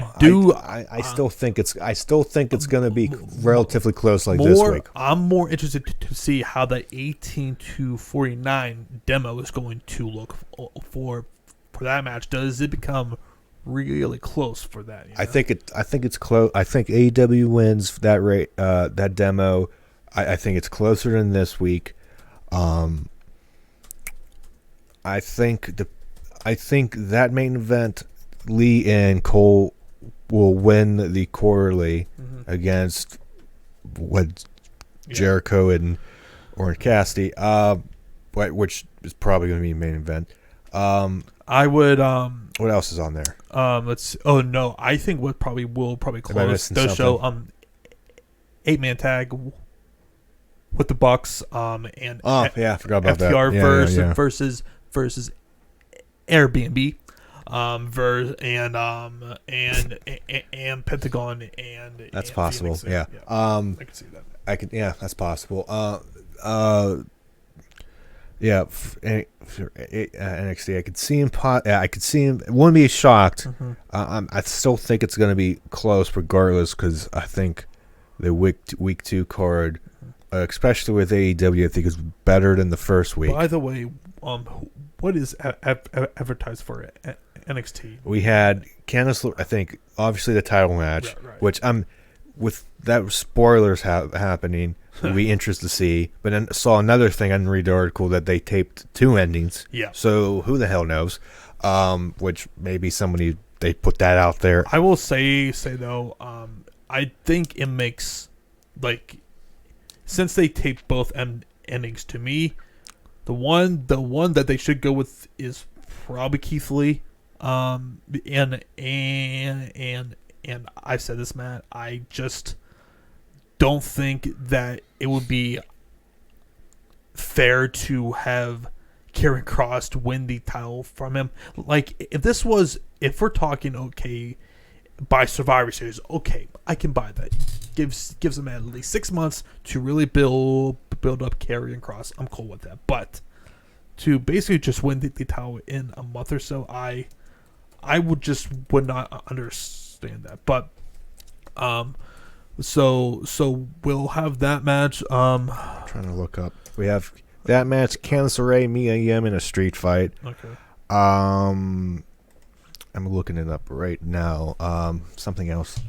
still think it's going to be relatively close this week. I'm more interested to see how the 18-49 demo is going to look for that match. Does it become really close for that? I think it's close. I think AEW wins that demo. I think it's closer than this week. I think that main event, Lee and Cole will win the quarterly against Jericho and Orange Cassidy, which is probably going to be the main event. I would. What else is on there? Let's. Oh no, I think what will close does show 8-man tag with the Bucks. And I forgot about FTR that. versus Airbnb. And Pentagon and that's possible. Phoenix. Yeah. I can see that. That's possible. For NXT, I could see him. I could see him. Wouldn't be shocked. I still think it's going to be close, regardless, because I think the week 2 card, especially with AEW, I think is better than the first week. By the way, what is advertised for NXT? We had Candice, I think, obviously the title match, right. which with that spoilers happening, would be interested to see. But then saw another thing. I didn't read the article that they taped 2 endings. Yeah. So who the hell knows? Which maybe somebody they put that out there. I will say though, I think it makes since they taped both endings, to me, the one that they should go with is probably Keith Lee. And I said this, Matt. I just don't think that it would be fair to have Karrion Kross win the title from him. If we're talking by Survivor Series, I can buy that. Gives him at least 6 months to really build up Karrion Kross. I'm cool with that. But to basically just win the title in a month or so, I would not understand that. But so we'll have that match. I'm trying to look up. We have that match, Candice LeRae, Mia Yim in a street fight. Okay. I'm looking it up right now. Something else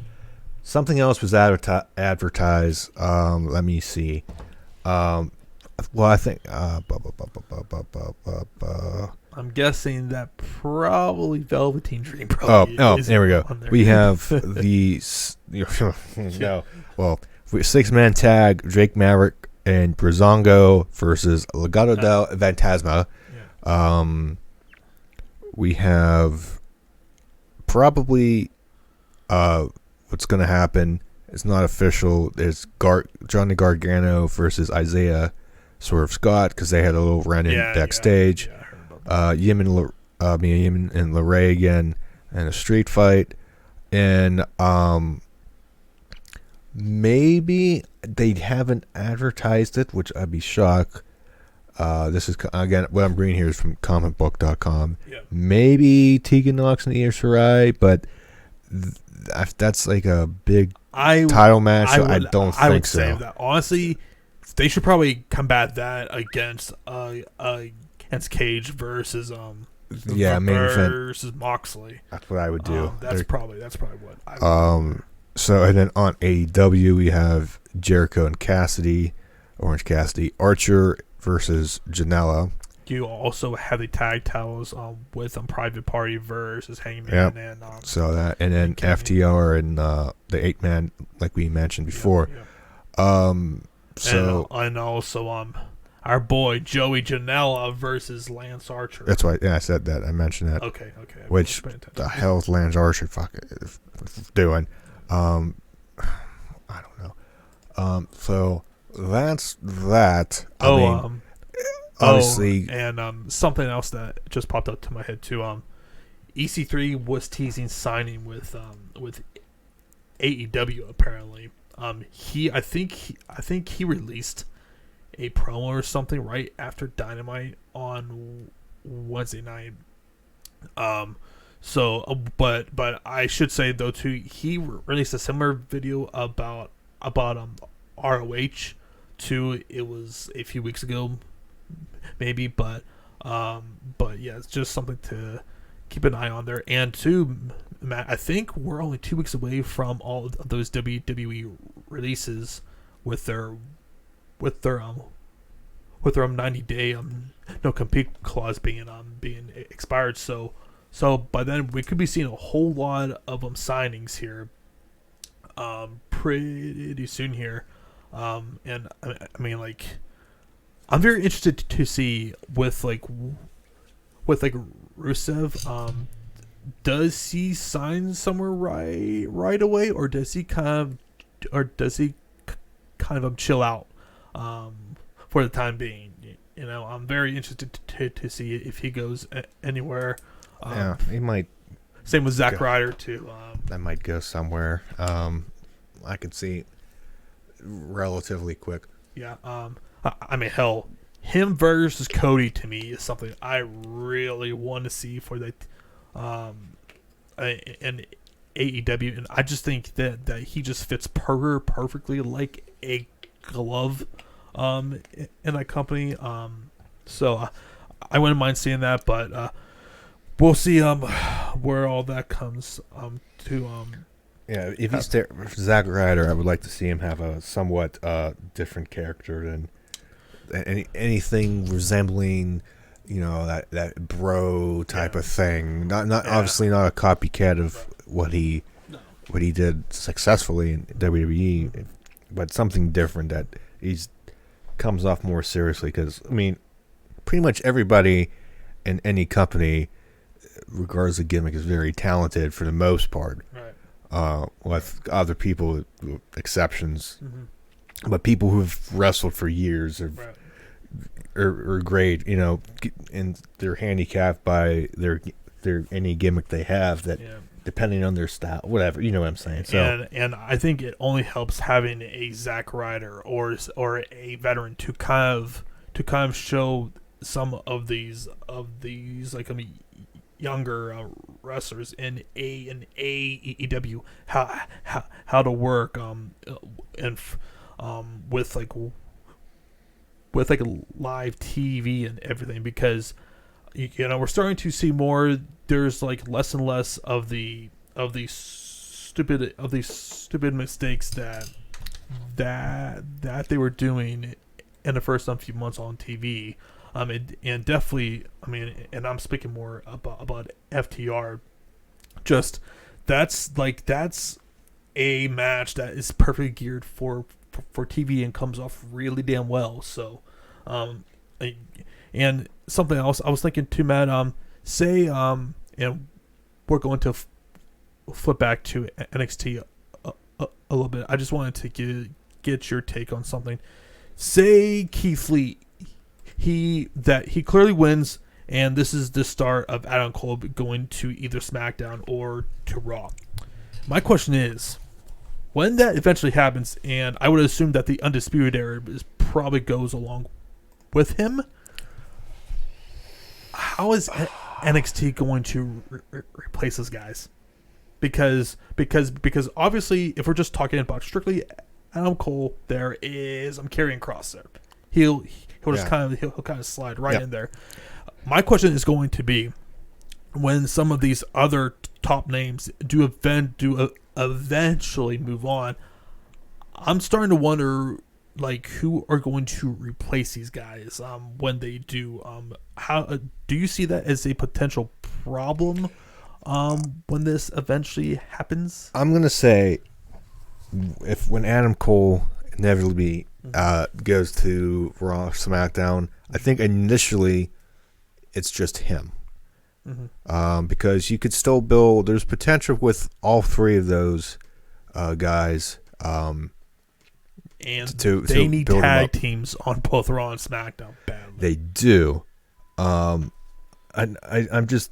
was advertised. Let me see. Well, I think. I'm guessing that probably Velveteen Dream. There we go. We have the 6-man tag: Drake Maverick, and Brizongo versus Legado del Fantasma. Yeah. We have probably what's going to happen. It's not official. There's Johnny Gargano versus Isaiah Swerve Scott because they had a little run-in backstage. Yeah, I heard about that. Yim and LeRae again in a street fight. And maybe they haven't advertised it, which I'd be shocked. This is, again, what I'm reading here is from comicbook.com. Yeah. Maybe Tegan Nox and Io Shirai, but that's like a big title match, so I don't think so. I would say that. Honestly, they should probably combat that against Cage versus main event versus Moxley. That's what I would do. That's probably what I would do. So, and then on AEW we have Jericho and Orange Cassidy, Archer versus Janela. You also have the tag titles with Private Party versus Hangman and so that, and then FTR and the 8-man, like we mentioned before. So and also our boy Joey Janela versus Lance Archer. That's why I said that. I mentioned that. Okay. Which the hell is Lance Archer doing? I don't know. So that's that. Honestly, and something else that just popped up to my head too. EC3 was teasing signing with AEW apparently. I think he released a promo or something right after Dynamite on Wednesday night. But I should say though too, he released a similar video about ROH too. It was a few weeks ago, maybe, but yeah, it's just something to keep an eye on there. And two, Matt, I think we're only 2 weeks away from all of those WWE releases with their 90-day no compete clause being expired. So by then we could be seeing a whole lot of signings here pretty soon here. And I mean, like, I'm very interested to see with Rusev, does he sign somewhere right away, or does he kind of chill out for the time being? You know, I'm very interested to see if he goes anywhere. He might. Same with Zack Ryder too. That might go somewhere. I could see relatively quick. Yeah. I mean, hell, him versus Cody to me is something I really want to see for that, and AEW, and I just think that he just fits perfectly like a glove, in that company. So I wouldn't mind seeing that, but we'll see where all that comes to. Yeah, if he's there for Zack Ryder, I would like to see him have a somewhat different character than anything resembling, that bro type of thing. Not obviously not a copycat of what he did successfully in WWE, but something different that he's comes off more seriously. Because I mean, pretty much everybody in any company, regardless of gimmick, is very talented for the most part. Right. With other people, exceptions, but people who've wrestled for years are great, and they're handicapped by their any gimmick they have that, depending on their style, whatever, you know what I'm saying. So and I think it only helps having a Zack Ryder or a veteran to kind of show some of these like younger wrestlers in AEW how to work and with live TV and everything, because we're starting to see more. There's like less and less of these stupid mistakes that they were doing in the first few months on TV. And definitely, I mean, and I'm speaking more about FTR. Just that's a match that is perfectly geared for for TV and comes off really damn well. So, and something else I was thinking too, Matt. Say and we're going to flip back to NXT a little bit. I just wanted to get your take on something. Say Keith Lee, he clearly wins, and this is the start of Adam Cole going to either SmackDown or to Raw. My question is, when that eventually happens, and I would assume that the Undisputed Era probably goes along with him, how is NXT going to replace those guys? Because obviously, if we're just talking about strictly Adam Cole, there is Karrion Kross there. He'll just kind of slide right in there. My question is going to be, when some of these other top names do eventually move on, I'm starting to wonder, like, who are going to replace these guys when they do. How do you see that as a potential problem when this eventually happens? I'm gonna say, when Adam Cole inevitably goes to Raw, SmackDown, I think initially it's just him. Because you could still build. There's potential with all three of those guys. And they need tag teams on both Raw and SmackDown badly. They do. I'm just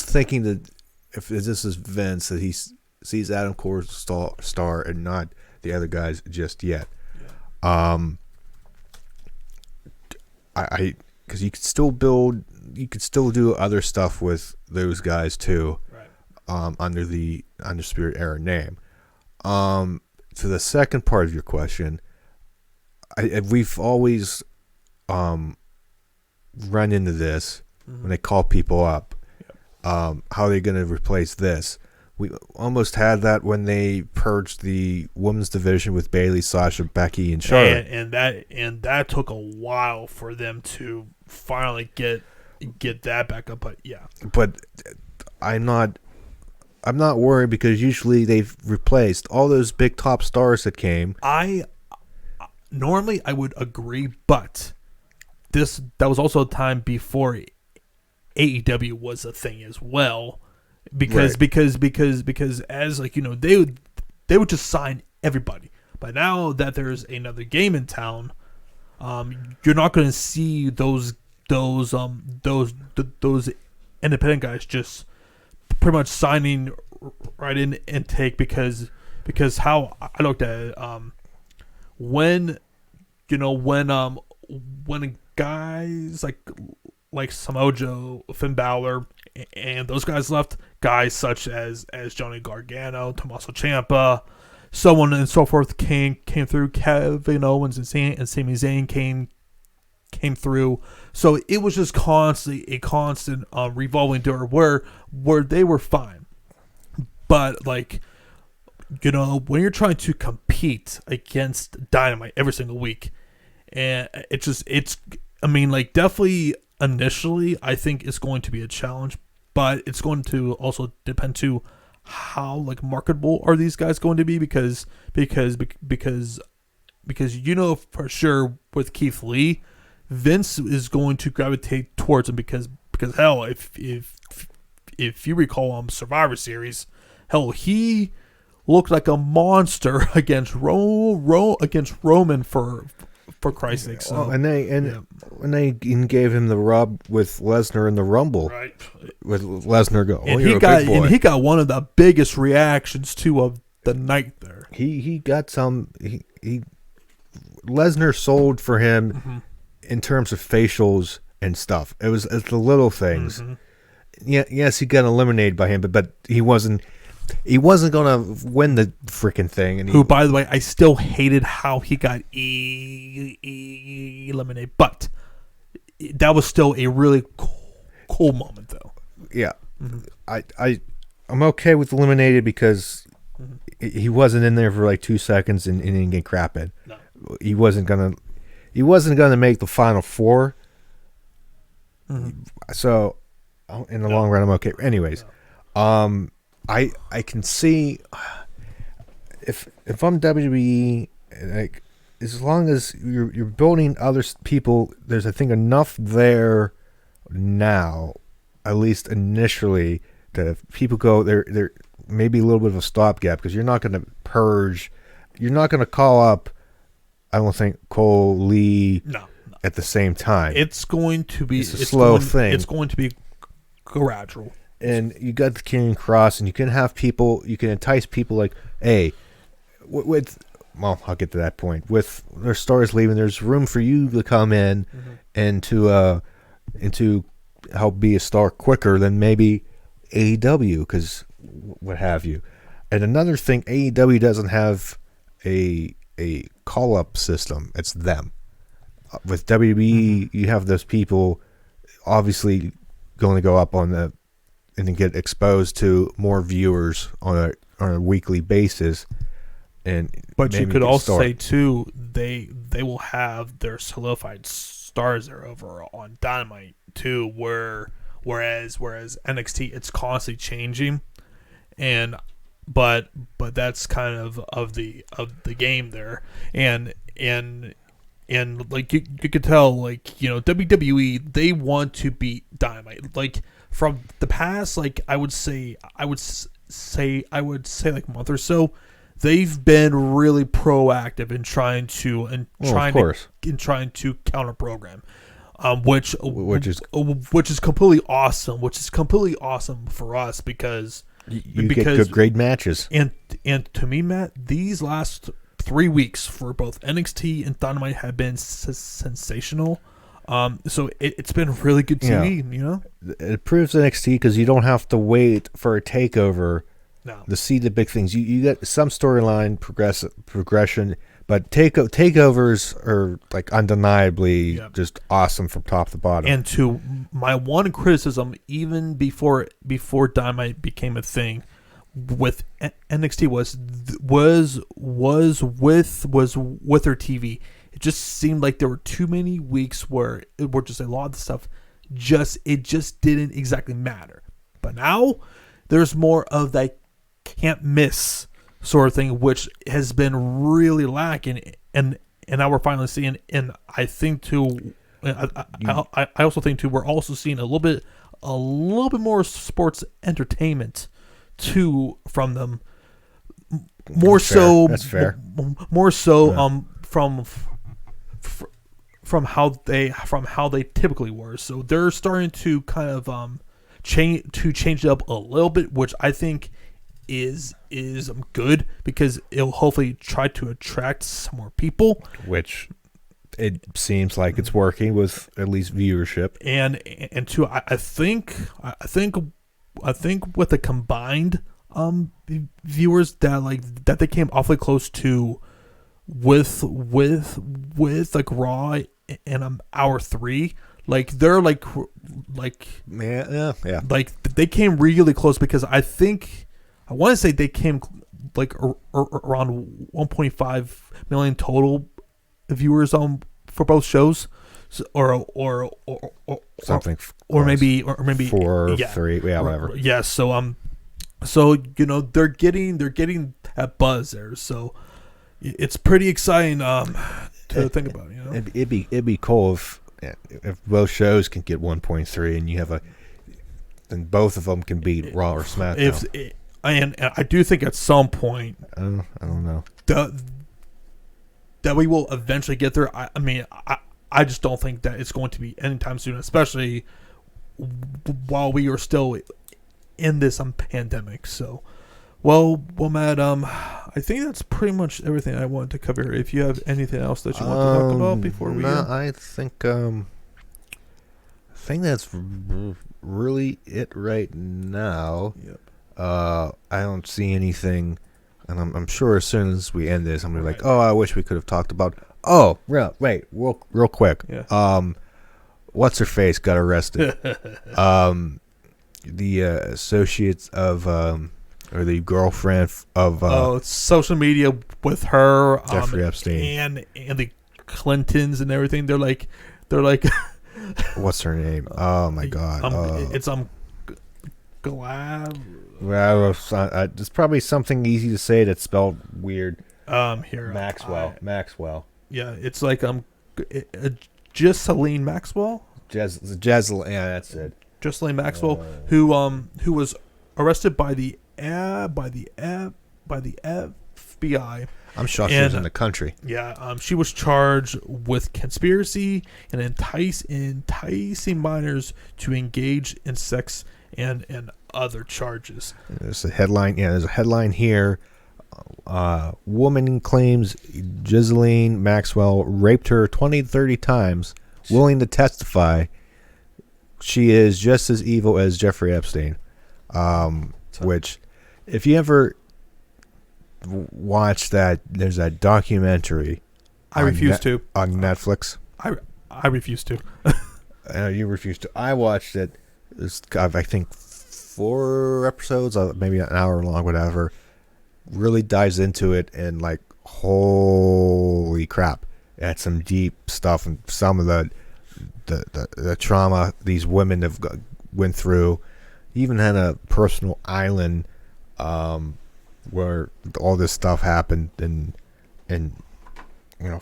thinking that if this is Vince, that he sees Adam Cole as a star and not the other guys just yet. Because you could still build. You could still do other stuff with those guys too, right. Under the Undisputed Era name. To the second part of your question, we've always run into this when they call people up. How are they going to replace this? We almost had that when they purged the women's division with Bayley, Sasha, Becky, and Charlotte. And that took a while for them to finally get that back up. But I'm not worried, because usually they've replaced all those big top stars that came. Normally I would agree, but that was also a time before AEW was a thing as well, because as like, you know, they would just sign everybody. But now that there's another game in town, you're not going to see those independent guys just pretty much signing right in intake, because how I looked at it, when guys like Samoa Joe, Finn Balor, and those guys left, guys such as Johnny Gargano, Tommaso Ciampa, so on and so forth came through. Kevin Owens and Sami Zayn came through. So it was just a constant revolving door where they were fine. But, like, you know, when you're trying to compete against Dynamite every single week, and definitely initially I think it's going to be a challenge, but it's going to also depend to how, like, marketable are these guys going to be, because you know for sure with Keith Lee, Vince is going to gravitate towards him, because hell, if you recall Survivor Series, hell, he looked like a monster against Roman for Christ's sake. So, and they gave him the rub with Lesnar in the Rumble, right? With Lesnar go, and he got one of the biggest reactions too of the night there. He got some. He Lesnar sold for him in terms of facials and stuff. It's the little things. Yeah, yes, he got eliminated by him, but he wasn't going to win the freaking thing. And who, by the way, I still hated how he got eliminated, but that was still a really cool moment, though. Yeah, I'm okay with eliminated, because he wasn't in there for like 2 seconds and didn't get crap in. No. He wasn't gonna make the final four. So in the long run, I'm okay. Anyways, I can see if I'm WWE like as long as you're building other people, there's I think enough there now, at least initially, that if people go there maybe a little bit of a stopgap because you're not going to purge, you're not going to call up. I don't think Cole Lee at the same time. It's going to be a slow thing. It's going to be gradual. And you got the King Cross, and you can have people, you can entice people like, hey, well, I'll get to that point. With their stars leaving, there's room for you to come in and to help be a star quicker than maybe AEW, because what have you. And another thing, AEW doesn't have a call-up system. It's them. With WWE, you have those people obviously going to go up on the and then get exposed to more viewers on a weekly basis. But you could also say too, they will have their solidified stars there over on Dynamite too, whereas NXT it's constantly changing, but that's kind of the game there, and like you could tell, like, WWE, they want to beat Dynamite. Like from the past, like I would say like a month or so, they've been really proactive in trying to counter program, which is completely awesome for us because you get good great matches. And to me, Matt, these last 3 weeks for both NXT and Dynamite have been sensational. So it's been really good TV. It proves NXT because you don't have to wait for a takeover. No. To see the big things, you get some storyline progression, but takeovers are like undeniably just awesome from top to bottom. And to my one criticism, even before Dynamite became a thing with NXT was with their TV. It just seemed like there were too many weeks where it were just a lot of the stuff it just didn't exactly matter. But now there's more of that can't miss sort of thing, which has been really lacking, and now we're finally seeing. And I think too, I also think too, we're also seeing a little bit more sports entertainment too from them. More so, that's fair. More so, from how they typically were. So they're starting to kind of change it up a little bit, which I think is good because it'll hopefully try to attract some more people, which it seems like it's working with at least viewership. And two, I think with the combined viewers that they came awfully close to with like Raw and hour 3, like they're like yeah, like they came really close because I want to say they came like around 1.5 million total viewers for both shows, so, or something, or maybe 4 or 3, whatever. Yeah, so they're getting that buzz there, so it's pretty exciting to think about. It'd be cool if both shows can get 1.3 and you have then both of them can beat Raw or SmackDown. And I do think at some point, I don't know that we will eventually get there. I mean, I just don't think that it's going to be anytime soon, especially while we are still in this pandemic. So, well, Matt, I think that's pretty much everything I wanted to cover. If you have anything else that you want to talk about before we, I think that's really it right now. Yep. I don't see anything, and I'm sure as soon as we end this, I'm gonna be like, oh, I wish we could have talked about. Oh, real quick. Yeah. What's her face got arrested? The associates of or the girlfriend of social media with her, Jeffrey Epstein, and the Clintons and everything. They're like, what's her name? Oh my God! It's glad. Well, it's probably something easy to say that's spelled weird. Here Maxwell. Yeah, it's like Ghislaine Maxwell. Yeah, that's it. Ghislaine Maxwell, who was arrested by the FBI. I'm shocked she was in the country. Yeah, she was charged with conspiracy and enticing minors to engage in sex and other charges. There's a headline. Yeah, there's a headline here. Woman claims Ghislaine Maxwell raped her 20 to 30 times, willing to testify. She is just as evil as Jeffrey Epstein. Which, if you ever watch that, there's that documentary. I refuse to. On Netflix. I refuse to. You refuse to. I watched it. It's, I think 4 episodes, maybe an hour long, whatever. Really dives into it, and like, holy crap, it had some deep stuff, and some of the trauma these women have went through. Even had a personal island where all this stuff happened, and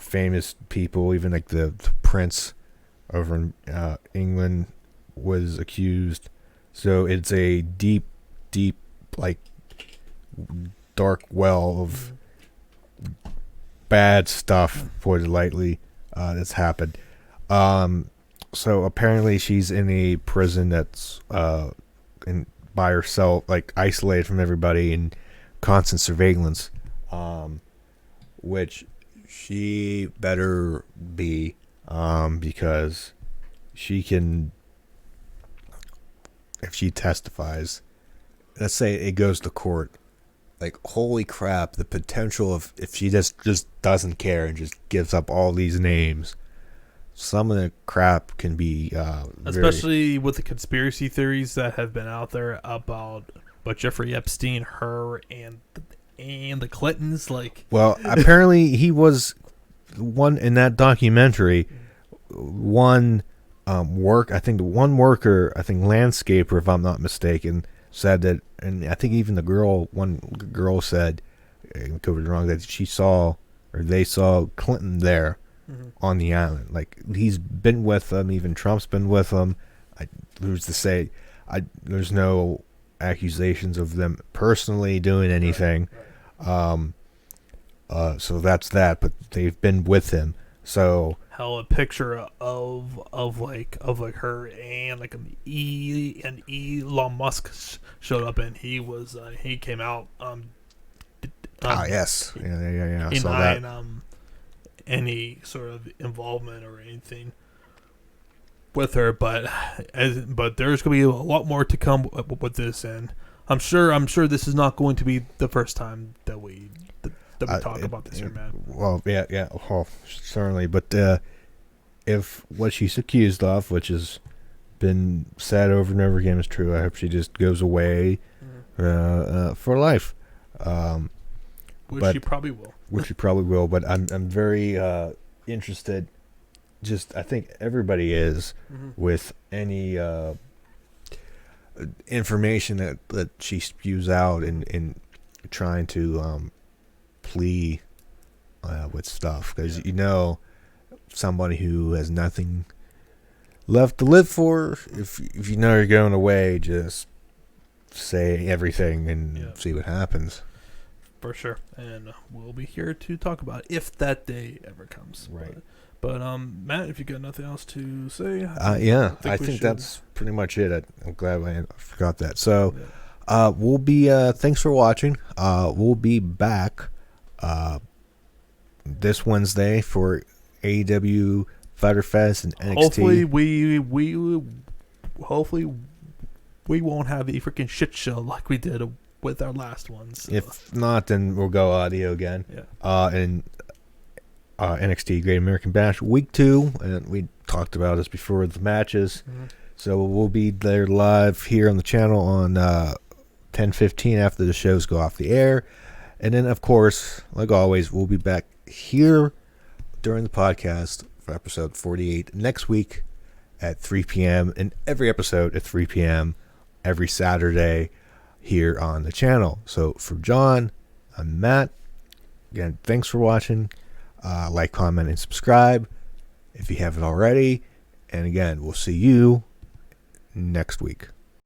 famous people, even like the prince over in England was accused. So it's a deep, like, dark well of bad stuff, put it lightly, that's happened. So apparently she's in a prison that's by herself, like isolated from everybody, and constant surveillance, which she better be, because she can, if she testifies, let's say it goes to court, like, holy crap, the potential of, if she just doesn't care and just gives up all these names, some of the crap can be especially with the conspiracy theories that have been out there about Jeffrey Epstein, her, and the Clintons. Like, well, apparently he was one in that documentary. One worker, landscaper, if I'm not mistaken, said that, and I think even one girl said, I could be wrong, that they saw Clinton there on the island. Like, he's been with them, even Trump's been with them. Who's to say? There's no accusations of them personally doing anything. Right. So that's that, but they've been with him. So hell, a picture of her and like Elon Musk showed up, and he came out yes, yeah. Denying any sort of involvement or anything with her, but there's gonna be a lot more to come with this, and I'm sure this is not going to be the first time that we talk about this here, man. Well, yeah, certainly. But if what she's accused of, which has been said over and over again, is true, I hope she just goes away for life. Which she probably will. But I'm very interested. Just, I think everybody is, with any information that she spews out in trying to plea with stuff, because somebody who has nothing left to live for, if you're going away, just say everything and see what happens. For sure. And we'll be here to talk about it if that day ever comes. Right. But Matt, if you got nothing else to say, I think that's pretty much it. I'm glad I forgot that. So we'll be thanks for watching. We'll be back this Wednesday for AEW Fighter Fest and NXT. Hopefully we won't have a freaking shit show like we did with our last ones. So. If not, then we'll go audio again. Yeah. And NXT Great American Bash Week 2, and we talked about this before, the matches. So we'll be there live here on the channel on 10:15 after the shows go off the air. And then, of course, like always, we'll be back here during the podcast for episode 48 next week at 3 p.m. and every episode at 3 p.m. every Saturday here on the channel. So for John, I'm Matt. Again, thanks for watching. Like, comment, and subscribe if you haven't already. And again, we'll see you next week.